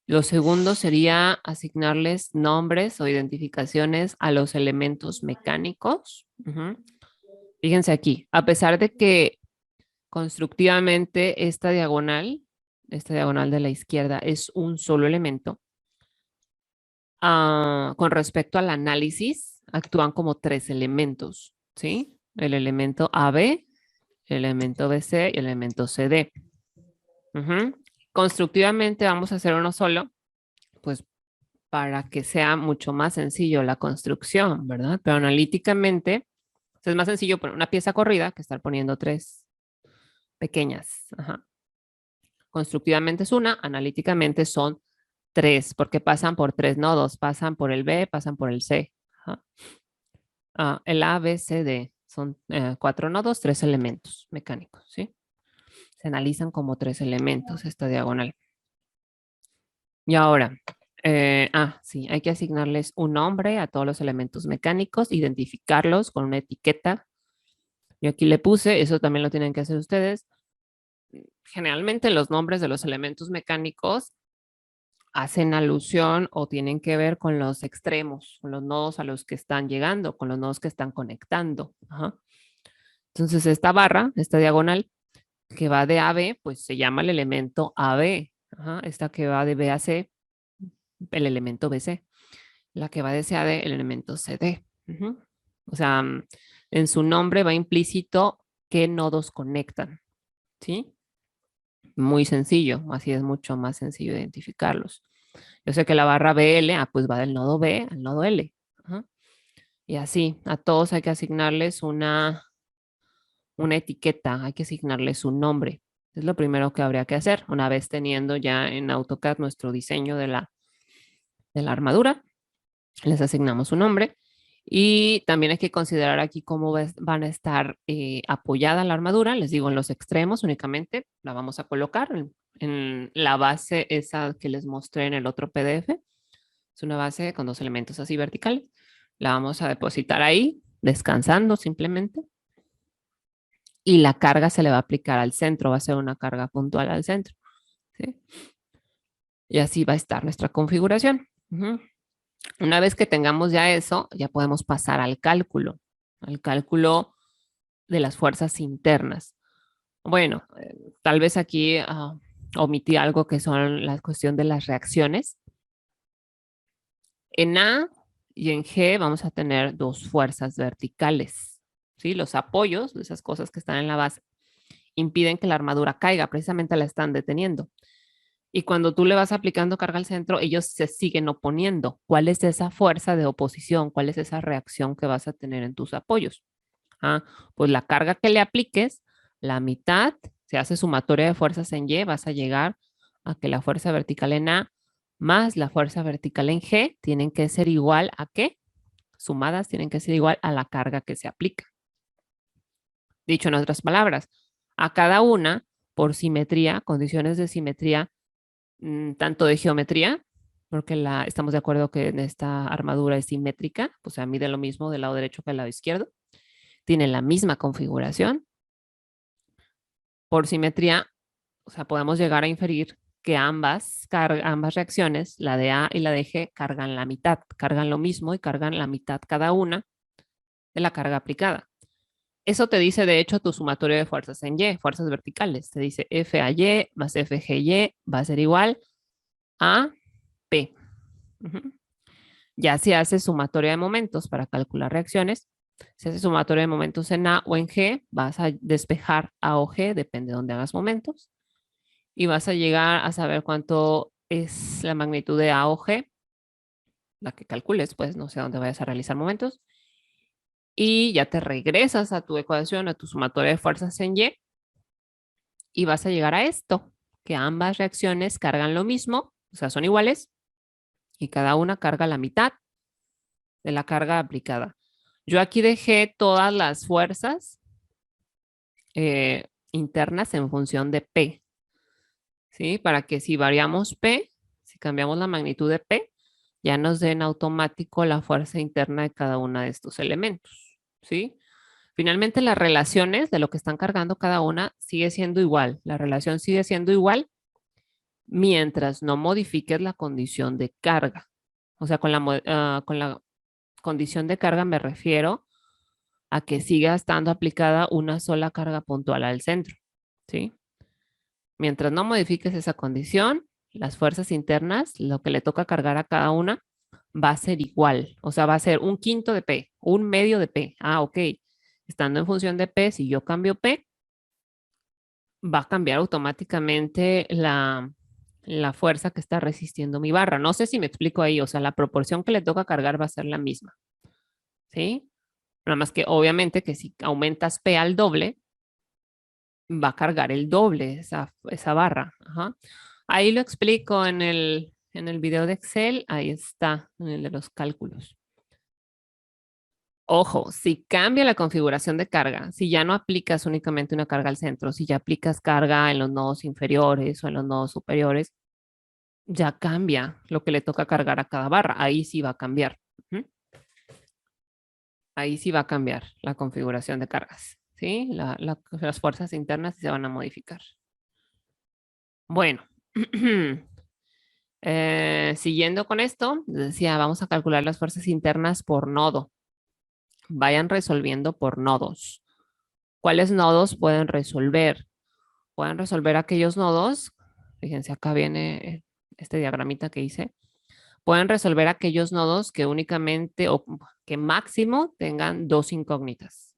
Lo segundo sería asignarles nombres o identificaciones a los elementos mecánicos. Fíjense aquí, a pesar de que constructivamente esta diagonal de la izquierda es un solo elemento, con respecto al análisis, actúan como tres elementos, ¿sí? El elemento AB, el elemento BC y el elemento CD. Constructivamente vamos a hacer uno solo, pues para que sea mucho más sencillo la construcción, ¿verdad? Pero analíticamente es más sencillo poner una pieza corrida que estar poniendo tres pequeñas. Constructivamente es una, analíticamente son tres, porque pasan por tres nodos, pasan por el B, pasan por el C. El A, B, C, D son cuatro nodos, tres elementos mecánicos, ¿sí? Se analizan como tres elementos esta diagonal. Y ahora, sí, hay que asignarles un nombre a todos los elementos mecánicos, identificarlos con una etiqueta. Yo aquí le puse, eso también lo tienen que hacer ustedes. Generalmente los nombres de los elementos mecánicos hacen alusión o tienen que ver con los extremos, con los nodos a los que están llegando, con los nodos que están conectando. Entonces esta barra, esta diagonal que va de AB, pues se llama el elemento AB. Ajá, esta que va de B a C, el elemento BC. La que va de C a D, el elemento CD. O sea, en su nombre va implícito qué nodos conectan, ¿sí? Muy sencillo, así es mucho más sencillo identificarlos. Yo sé que la barra BL, pues va del nodo B al nodo L. Ajá. Y así, a todos hay que asignarles una etiqueta, hay que asignarles un nombre. Es lo primero que habría que hacer una vez teniendo ya en AutoCAD nuestro diseño de la armadura. Les asignamos un nombre y también hay que considerar aquí cómo van a estar apoyada la armadura. Les digo, en los extremos únicamente la vamos a colocar en la base esa que les mostré en el otro PDF. Es una base con dos elementos así verticales. La vamos a depositar ahí, descansando simplemente. Y la carga se le va a aplicar al centro, va a ser una carga puntual al centro, ¿sí? Y así va a estar nuestra configuración. Una vez que tengamos ya eso, ya podemos pasar al cálculo de las fuerzas internas. Bueno, tal vez aquí omití algo que son la cuestión de las reacciones. En A y en G vamos a tener dos fuerzas verticales, ¿sí? Los apoyos, esas cosas que están en la base, impiden que la armadura caiga, precisamente la están deteniendo. Y cuando tú le vas aplicando carga al centro, ellos se siguen oponiendo. ¿Cuál es esa fuerza de oposición? ¿Cuál es esa reacción que vas a tener en tus apoyos? Pues la carga que le apliques, la mitad, se hace sumatoria de fuerzas en Y, vas a llegar a que la fuerza vertical en A más la fuerza vertical en G tienen que ser igual a ¿qué? Sumadas tienen que ser igual a la carga que se aplica. Dicho en otras palabras, a cada una, por simetría, condiciones de simetría, tanto de geometría, porque estamos de acuerdo que en esta armadura es simétrica, o sea, mide lo mismo del lado derecho que del lado izquierdo, tiene la misma configuración. Por simetría, o sea, podemos llegar a inferir que ambas reacciones, la de A y la de G, cargan la mitad, cargan lo mismo y cargan la mitad cada una de la carga aplicada. Eso te dice, de hecho, tu sumatorio de fuerzas en Y, fuerzas verticales. Te dice F a Y más F G Y va a ser igual a P. Ya si haces sumatoria de momentos para calcular reacciones, si haces sumatoria de momentos en A o en G, vas a despejar A o G, depende de dónde hagas momentos, y vas a llegar a saber cuánto es la magnitud de A o G, la que calcules, pues no sé dónde vayas a realizar momentos, y ya te regresas a tu ecuación, a tu sumatoria de fuerzas en y vas a llegar a esto, que ambas reacciones cargan lo mismo, o sea, son iguales, y cada una carga la mitad de la carga aplicada. Yo aquí dejé todas las fuerzas internas en función de P, ¿sí? Para que si variamos P, si cambiamos la magnitud de P, ya nos den automático la fuerza interna de cada uno de estos elementos, ¿sí? Finalmente, las relaciones de lo que están cargando cada una sigue siendo igual. La relación sigue siendo igual mientras no modifiques la condición de carga. O sea, con la condición de carga me refiero a que siga estando aplicada una sola carga puntual al centro, ¿sí? Mientras no modifiques esa condición, las fuerzas internas, lo que le toca cargar a cada una, va a ser igual. O sea, va a ser un quinto de P, un medio de P. Ok. Estando en función de P, si yo cambio P, va a cambiar automáticamente la fuerza que está resistiendo mi barra. No sé si me explico ahí. O sea, la proporción que le toca cargar va a ser la misma, ¿sí? Nada más que obviamente que si aumentas P al doble, va a cargar el doble esa barra. Ajá. Ahí lo explico en el video de Excel. Ahí está, en el de los cálculos. Ojo, si cambia la configuración de carga, si ya no aplicas únicamente una carga al centro, si ya aplicas carga en los nodos inferiores o en los nodos superiores, ya cambia lo que le toca cargar a cada barra. Ahí sí va a cambiar. Ahí sí va a cambiar la configuración de cargas. ¿Sí? Las fuerzas internas se van a modificar. Bueno, siguiendo con esto, decía, vamos a calcular las fuerzas internas por nodo. Vayan resolviendo por nodos. ¿Cuáles nodos pueden resolver? Pueden resolver aquellos nodos fíjense, acá viene este diagramita que hice. Pueden resolver aquellos nodos que únicamente o que máximo tengan dos incógnitas.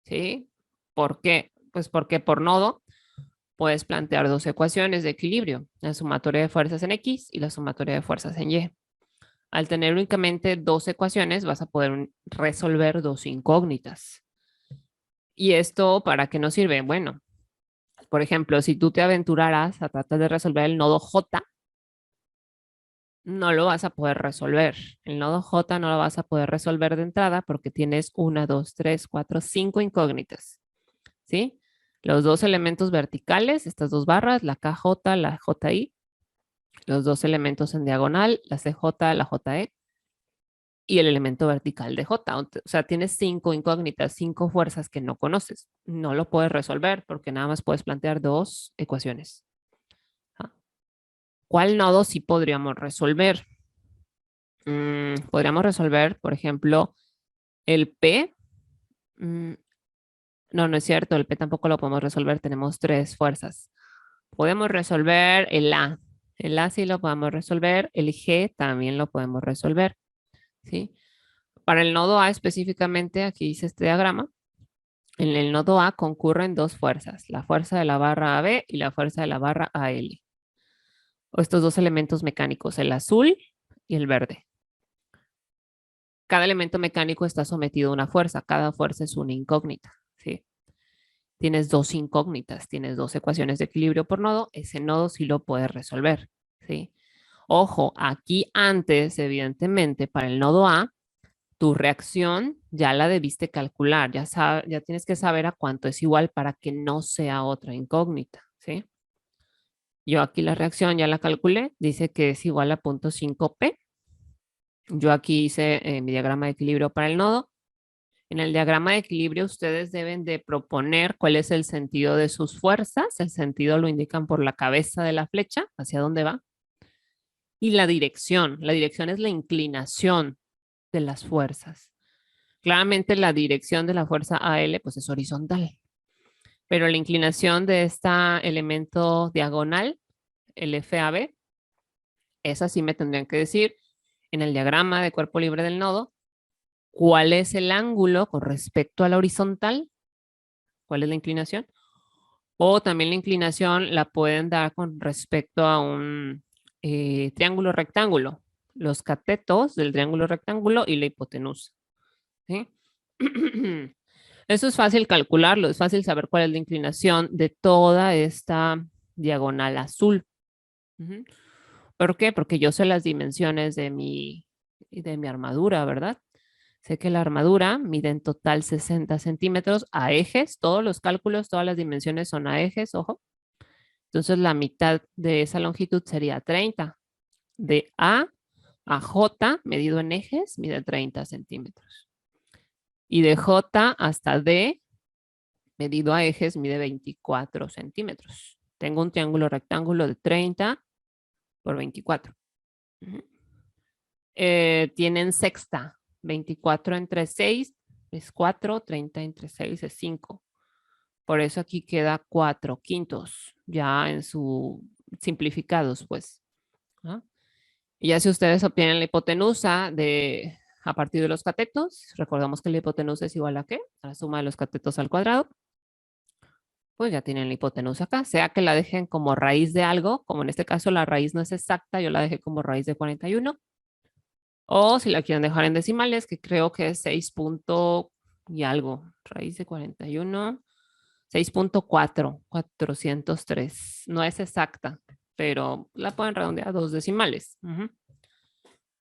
¿Sí? ¿Por qué? Pues porque por nodo puedes plantear dos ecuaciones de equilibrio, la sumatoria de fuerzas en X y la sumatoria de fuerzas en Y. Al tener únicamente dos ecuaciones, vas a poder resolver dos incógnitas. ¿Y esto para qué nos sirve? Bueno, por ejemplo, si tú te aventuraras a tratar de resolver el nodo J, no lo vas a poder resolver. El nodo J no lo vas a poder resolver de entrada porque tienes una, dos, tres, cuatro, cinco incógnitas. ¿Sí? Los dos elementos verticales, estas dos barras, la KJ, la JI, los dos elementos en diagonal, la CJ, la JE, y el elemento vertical de J. O sea, tienes cinco incógnitas, cinco fuerzas que no conoces. No lo puedes resolver porque nada más puedes plantear dos ecuaciones. ¿Ah? ¿Cuál nodo sí podríamos resolver? Podríamos resolver, por ejemplo, el P. No, no es cierto, el P tampoco lo podemos resolver, tenemos tres fuerzas. Podemos resolver el A. El A sí lo podemos resolver, el G también lo podemos resolver. ¿Sí? Para el nodo A específicamente, aquí hice este diagrama. En el nodo A concurren dos fuerzas, la fuerza de la barra AB y la fuerza de la barra AL. O estos dos elementos mecánicos, el azul y el verde. Cada elemento mecánico está sometido a una fuerza, cada fuerza es una incógnita. ¿Sí? Tienes dos incógnitas, tienes dos ecuaciones de equilibrio por nodo, ese nodo sí lo puedes resolver. ¿Sí? Ojo, aquí antes, evidentemente, para el nodo A, tu reacción ya la debiste calcular, ya tienes que saber a cuánto es igual para que no sea otra incógnita, ¿sí? Yo aquí la reacción ya la calculé, dice que es igual a 0.5p. Yo aquí hice mi diagrama de equilibrio para el nodo. En el diagrama de equilibrio ustedes deben de proponer cuál es el sentido de sus fuerzas. El sentido lo indican por la cabeza de la flecha, hacia dónde va. Y la dirección es la inclinación de las fuerzas. Claramente la dirección de la fuerza AL pues es horizontal, pero la inclinación de este elemento diagonal, el FAB, esa sí me tendrían que decir en el diagrama de cuerpo libre del nodo, cuál es el ángulo con respecto a la horizontal, cuál es la inclinación, o también la inclinación la pueden dar con respecto a un triángulo rectángulo, los catetos del triángulo rectángulo y la hipotenusa. ¿Sí? Eso es fácil calcularlo, es fácil saber cuál es la inclinación de toda esta diagonal azul. ¿Por qué? Porque yo sé las dimensiones de mi armadura, ¿verdad? Sé que la armadura mide en total 60 centímetros a ejes, todos los cálculos, todas las dimensiones son a ejes, ojo. Entonces la mitad de esa longitud sería 30. De A J, medido en ejes, mide 30 centímetros. Y de J hasta D, medido a ejes, mide 24 centímetros. Tengo un triángulo rectángulo de 30 por 24. Tienen sexta. 24 entre 6 es 4, 30 entre 6 es 5. Por eso aquí queda 4 quintos, ya en su simplificados, pues. ¿Ah? Y ya si ustedes obtienen la hipotenusa a partir de los catetos, recordamos que la hipotenusa es igual a ¿qué? A la suma de los catetos al cuadrado. Pues ya tienen la hipotenusa acá, sea que la dejen como raíz de algo, como en este caso la raíz no es exacta, yo la dejé como raíz de 41, o si la quieren dejar en decimales, que creo que es 6 punto y algo, raíz de 41, 6.4, 403, no es exacta, pero la pueden redondear a dos decimales.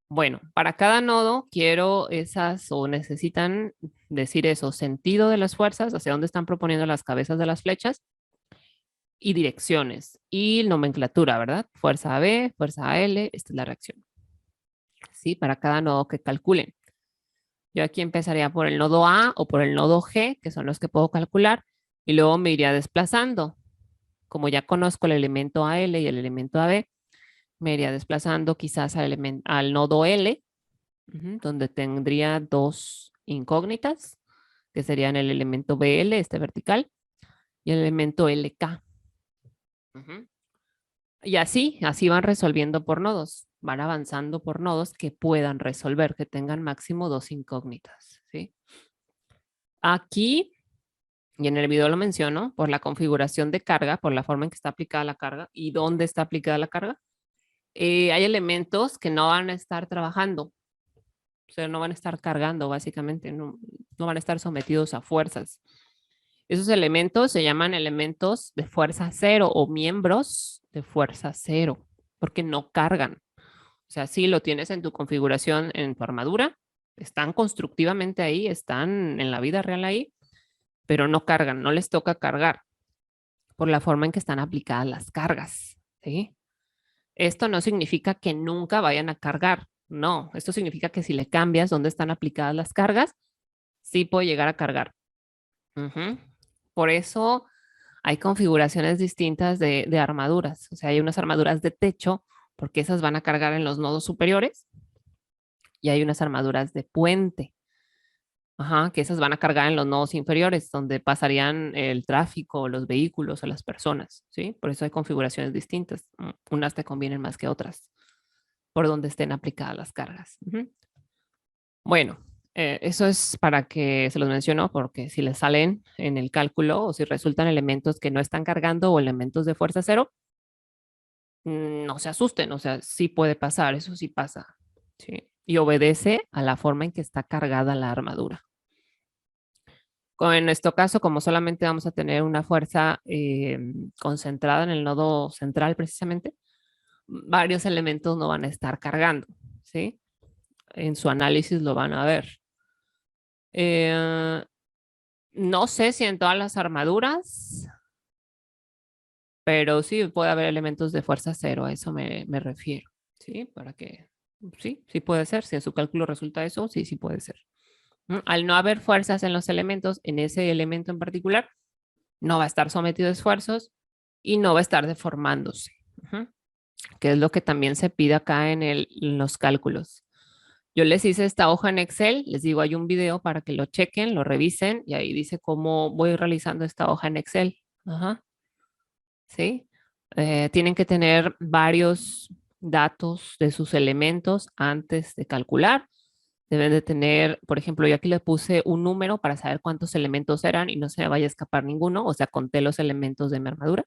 Bueno, para cada nodo quiero esas o necesitan decir eso, sentido de las fuerzas, hacia dónde están proponiendo las cabezas de las flechas, y direcciones y nomenclatura, ¿verdad? Fuerza AB, fuerza AL, esta es la reacción. ¿Sí? Para cada nodo que calculen. Yo aquí empezaría por el nodo A o por el nodo G, que son los que puedo calcular, y luego me iría desplazando. Como ya conozco el elemento AL y el elemento AB, me iría desplazando quizás al nodo L, donde tendría dos incógnitas, que serían el elemento BL, este vertical, y el elemento LK. Y así van resolviendo por nodos, van avanzando por nodos que puedan resolver, que tengan máximo 2 incógnitas, ¿sí? Aquí, y en el video lo menciono, por la configuración de carga, por la forma en que está aplicada la carga y dónde está aplicada la carga, hay elementos que no van a estar trabajando, o sea, no van a estar cargando básicamente, no van a estar sometidos a fuerzas. Esos elementos se llaman elementos de fuerza cero o miembros de fuerza cero, porque no cargan. O sea, sí lo tienes en tu configuración, en tu armadura, están constructivamente ahí, están en la vida real ahí, pero no cargan, no les toca cargar por la forma en que están aplicadas las cargas, ¿sí? Esto no significa que nunca vayan a cargar, no, esto significa que si le cambias dónde están aplicadas las cargas, sí puede llegar a cargar. Ujú. Por eso hay configuraciones distintas de armaduras, o sea, hay unas armaduras de techo, porque esas van a cargar en los nodos superiores, y hay unas armaduras de puente. Ajá, que esas van a cargar en los nodos inferiores, donde pasarían el tráfico, los vehículos o las personas, ¿sí? Por eso hay configuraciones distintas. Unas te convienen más que otras, por donde estén aplicadas las cargas. Ujú. Bueno, eso es para que se los menciono, porque si les salen en el cálculo o si resultan elementos que no están cargando o elementos de fuerza cero, no se asusten, o sea, sí puede pasar, eso sí pasa, ¿sí? Y obedece a la forma en que está cargada la armadura. En nuestro caso, como solamente vamos a tener una fuerza concentrada en el nodo central precisamente, varios elementos no van a estar cargando, ¿sí? En su análisis lo van a ver. No sé si en todas las armaduras, pero sí puede haber elementos de fuerza cero, a eso me refiero, ¿sí? Para que, sí puede ser, si en su cálculo resulta eso, sí puede ser. Al no haber fuerzas en los elementos, en ese elemento en particular, no va a estar sometido a esfuerzos y no va a estar deformándose, que es lo que también se pide acá en los cálculos. Yo les hice esta hoja en Excel, les digo, hay un video para que lo chequen, lo revisen y ahí dice cómo voy realizando esta hoja en Excel. Ajá, ¿sí? Tienen que tener varios datos de sus elementos antes de calcular. Deben de tener, por ejemplo, yo aquí le puse un número para saber cuántos elementos eran y no se me vaya a escapar ninguno, o sea, conté los elementos de mi armadura.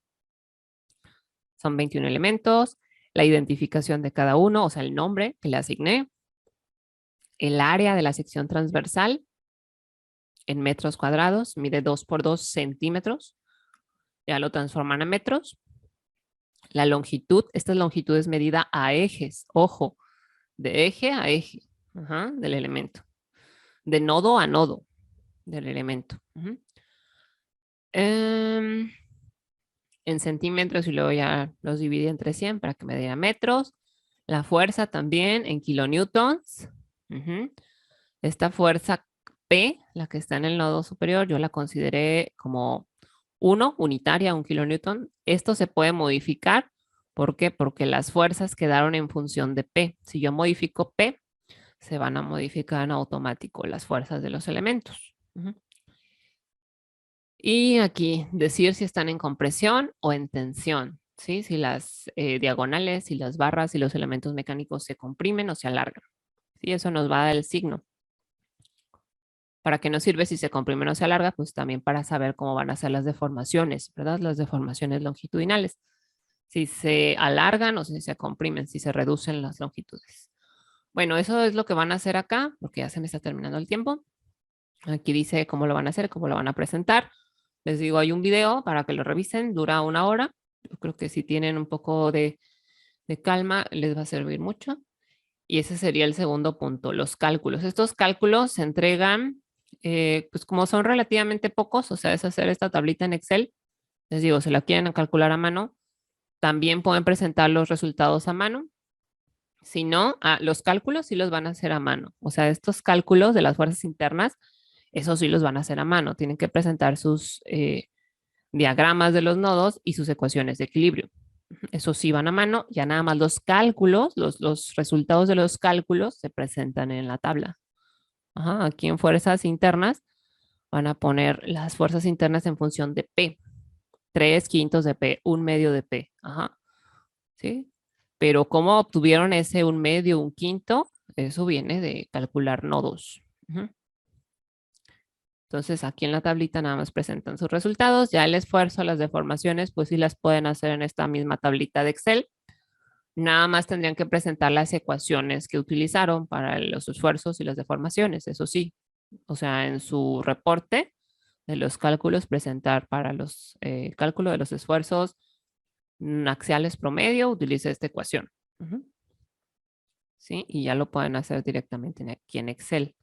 Son 21 elementos, la identificación de cada uno, o sea, el nombre que le asigné, el área de la sección transversal en metros cuadrados, mide 2 por 2 centímetros, ya lo transforman a metros. La longitud, esta longitud es medida a ejes, ojo, de eje a eje, del elemento, de nodo a nodo del elemento. En centímetros y luego ya los dividí entre 100 para que me diera metros. La fuerza también en kilonewtons. Esta fuerza P, la que está en el nodo superior, yo la consideré como 1 unitaria, 1 kilonewton. Esto se puede modificar. ¿Por qué? Porque las fuerzas quedaron en función de P. Si yo modifico P, se van a modificar en automático las fuerzas de los elementos. Y aquí decir si están en compresión o en tensión, ¿sí? Si las diagonales, si las barras y los elementos mecánicos se comprimen o se alargan. ¿Sí? Eso nos va a dar el signo. ¿Para qué nos sirve si se comprime o se alarga? Pues también para saber cómo van a ser las deformaciones, ¿verdad? Las deformaciones longitudinales. Si se alargan o si se comprimen, si se reducen las longitudes. Bueno, eso es lo que van a hacer acá, porque ya se me está terminando el tiempo. Aquí dice cómo lo van a hacer, cómo lo van a presentar. Les digo, hay un video para que lo revisen, dura 1 hora. Yo creo que si tienen un poco de calma, les va a servir mucho. Y ese sería el segundo punto, los cálculos. Estos cálculos se entregan, pues como son relativamente pocos, o sea, es hacer esta tablita en Excel. Les digo, si la quieren calcular a mano, también pueden presentar los resultados a mano. Si no, los cálculos sí los van a hacer a mano. O sea, estos cálculos de las fuerzas internas, esos sí los van a hacer a mano. Tienen que presentar sus diagramas de los nodos y sus ecuaciones de equilibrio. Eso sí van a mano, ya nada más los cálculos, los resultados de los cálculos se presentan en la tabla. Aquí en fuerzas internas van a poner las fuerzas internas en función de P. 3/5 de P, 1/2 de P. ¿sí? Pero cómo obtuvieron ese un medio, un quinto, eso viene de calcular nodos. Ujú. Entonces aquí en la tablita nada más presentan sus resultados. Ya el esfuerzo, las deformaciones, pues sí las pueden hacer en esta misma tablita de Excel. Nada más tendrían que presentar las ecuaciones que utilizaron para los esfuerzos y las deformaciones, eso sí. O sea, en su reporte de los cálculos, presentar para los cálculos de los esfuerzos axiales promedio, utilice esta ecuación. Ujú. ¿Sí? Y ya lo pueden hacer directamente aquí en Excel.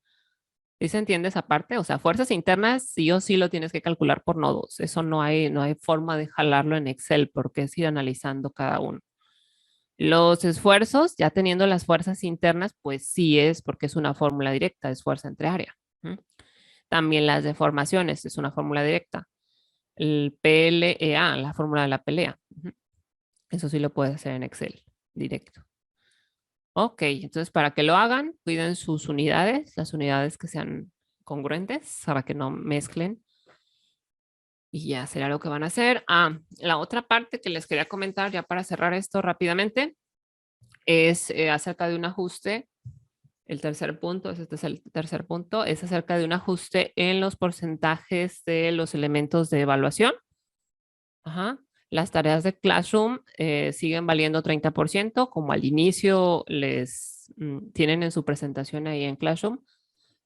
¿Sí se entiende esa parte? O sea, fuerzas internas sí o sí lo tienes que calcular por nodos. Eso no hay forma de jalarlo en Excel porque es ir analizando cada uno. Los esfuerzos, ya teniendo las fuerzas internas, pues sí es porque es una fórmula directa, es fuerza entre área. ¿Mm? También las deformaciones, es una fórmula directa. El PLEA, la fórmula de la pelea. Ujú. Eso sí lo puedes hacer en Excel, directo. Ok, entonces para que lo hagan, cuiden sus unidades, las unidades que sean congruentes para que no mezclen. Y ya será lo que van a hacer. La otra parte que les quería comentar ya para cerrar esto rápidamente es acerca de un ajuste. El tercer punto, este es el tercer punto, es acerca de un ajuste en los porcentajes de los elementos de evaluación. Ajá. Las tareas de Classroom siguen valiendo 30%, como al inicio les tienen en su presentación ahí en Classroom.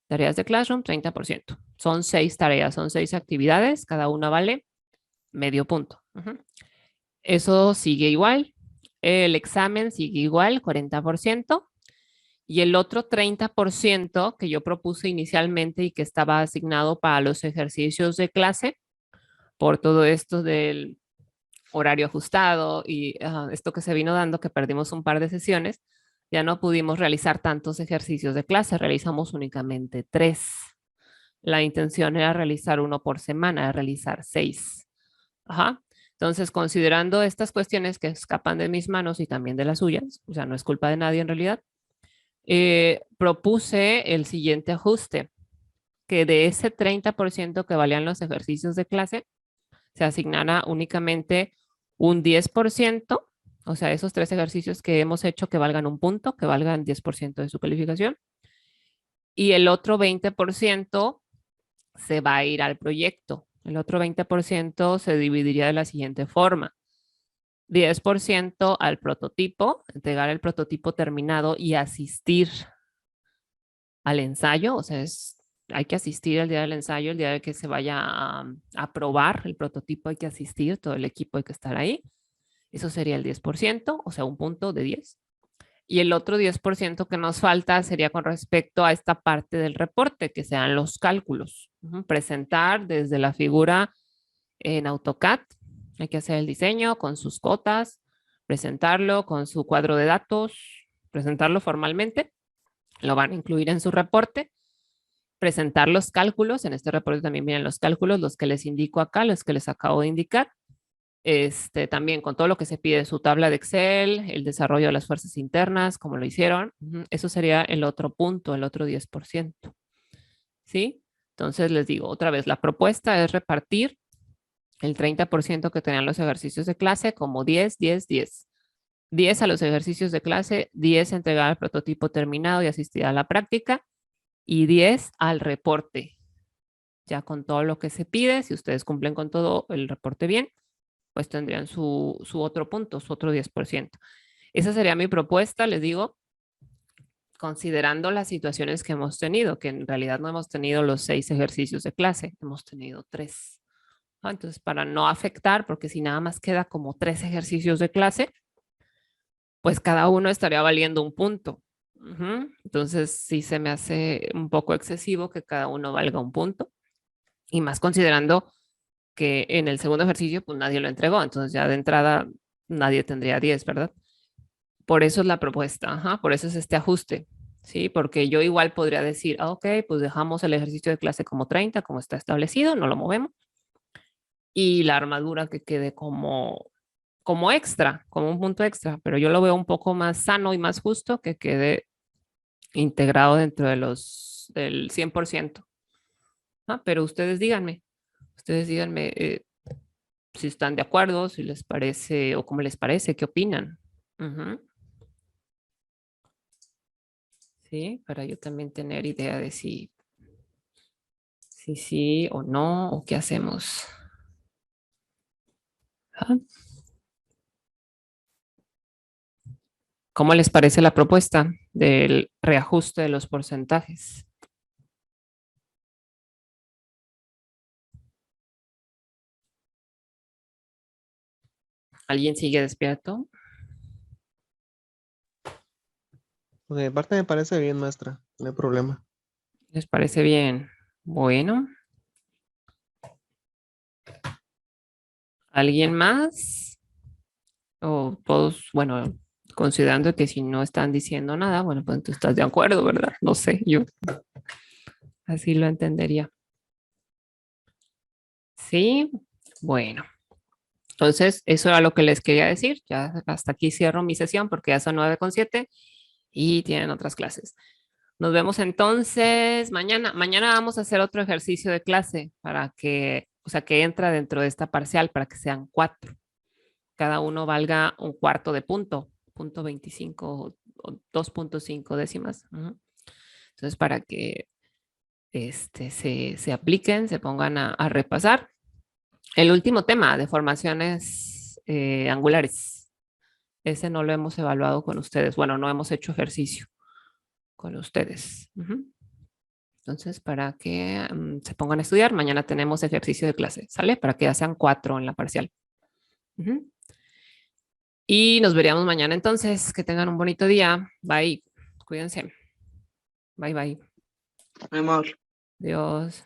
Tareas de Classroom, 30%. Son 6 tareas, son 6 actividades, cada una vale medio punto. Ujú. Eso sigue igual. El examen sigue igual, 40%. Y el otro 30% que yo propuse inicialmente y que estaba asignado para los ejercicios de clase, por todo esto del horario ajustado y esto que se vino dando, que perdimos un par de sesiones, ya no pudimos realizar tantos ejercicios de clase, realizamos únicamente 3. La intención era realizar uno por semana, era realizar 6. Ajá. Entonces, considerando estas cuestiones que escapan de mis manos y también de las suyas, o sea, no es culpa de nadie en realidad, propuse el siguiente ajuste, que de ese 30% que valían los ejercicios de clase, se asignara únicamente un 10%, o sea, esos 3 ejercicios que hemos hecho que valgan un punto, que valgan 10% de su calificación, y el otro 20% se va a ir al proyecto. El otro 20% se dividiría de la siguiente forma. 10% al prototipo, entregar el prototipo terminado y asistir al ensayo, o sea, hay que asistir el día del ensayo, el día de que se vaya a probar el prototipo hay que asistir, todo el equipo hay que estar ahí. Eso sería el 10%, o sea, un punto de 10. Y el otro 10% que nos falta sería con respecto a esta parte del reporte, que sean los cálculos. Presentar desde la figura en AutoCAD, hay que hacer el diseño con sus cotas, presentarlo con su cuadro de datos, presentarlo formalmente, lo van a incluir en su reporte, presentar los cálculos, en este reporte también vienen los cálculos, los que les indico acá, los que les acabo de indicar, también con todo lo que se pide, su tabla de Excel, el desarrollo de las fuerzas internas, como lo hicieron, eso sería el otro punto, el otro 10%. ¿Sí? Entonces les digo otra vez, la propuesta es repartir el 30% que tenían los ejercicios de clase como 10, 10, 10. 10 a los ejercicios de clase, 10 entregar el prototipo terminado y asistir a la práctica y 10 al reporte. Ya con todo lo que se pide, si ustedes cumplen con todo el reporte bien, pues tendrían su otro punto, su otro 10%. Esa sería mi propuesta, les digo, considerando las situaciones que hemos tenido, que en realidad no hemos tenido los 6 ejercicios de clase, hemos tenido 3. Entonces, para no afectar, porque si nada más queda como 3 ejercicios de clase, pues cada uno estaría valiendo un punto. Entonces, sí se me hace un poco excesivo que cada uno valga un punto. Y más considerando que en el segundo ejercicio, pues nadie lo entregó. Entonces, ya de entrada, nadie tendría 10, ¿verdad? Por eso es la propuesta. Por eso es este ajuste. Sí, porque yo igual podría decir, ok, pues dejamos el ejercicio de clase como 30, como está establecido, no lo movemos. Y la armadura que quede como extra, como un punto extra, pero yo lo veo un poco más sano y más justo que quede integrado dentro del 100%. Pero ustedes díganme si están de acuerdo, si les parece o cómo les parece, qué opinan. Ujú. Sí, para yo también tener idea de si sí o no, o qué hacemos. Ah, ¿cómo les parece la propuesta del reajuste de los porcentajes? ¿Alguien sigue despierto?
Pues de mi parte me parece bien, maestra. No hay problema.
¿Les parece bien? Bueno, ¿alguien más? O todos, bueno, considerando que si no están diciendo nada, bueno, pues tú estás de acuerdo, ¿verdad? No sé, yo así lo entendería. Sí, bueno. Entonces, eso era lo que les quería decir. Ya hasta aquí cierro mi sesión porque ya son 9:07 y tienen otras clases. Nos vemos entonces mañana. Mañana vamos a hacer otro ejercicio de clase para que, o sea, que entra dentro de esta parcial para que sean 4. Cada uno valga un cuarto de punto, punto 25 o 2.5 décimas. Entonces, para que se apliquen, se pongan a repasar. El último tema de formaciones angulares. Ese no lo hemos evaluado con ustedes. Bueno, no hemos hecho ejercicio con ustedes. Entonces, para que se pongan a estudiar, mañana tenemos ejercicio de clase, ¿sale? Para que ya sean 4 en la parcial. Y nos veríamos mañana entonces. Que tengan un bonito día. Bye. Cuídense. Bye, bye.
Mi amor.
Adiós.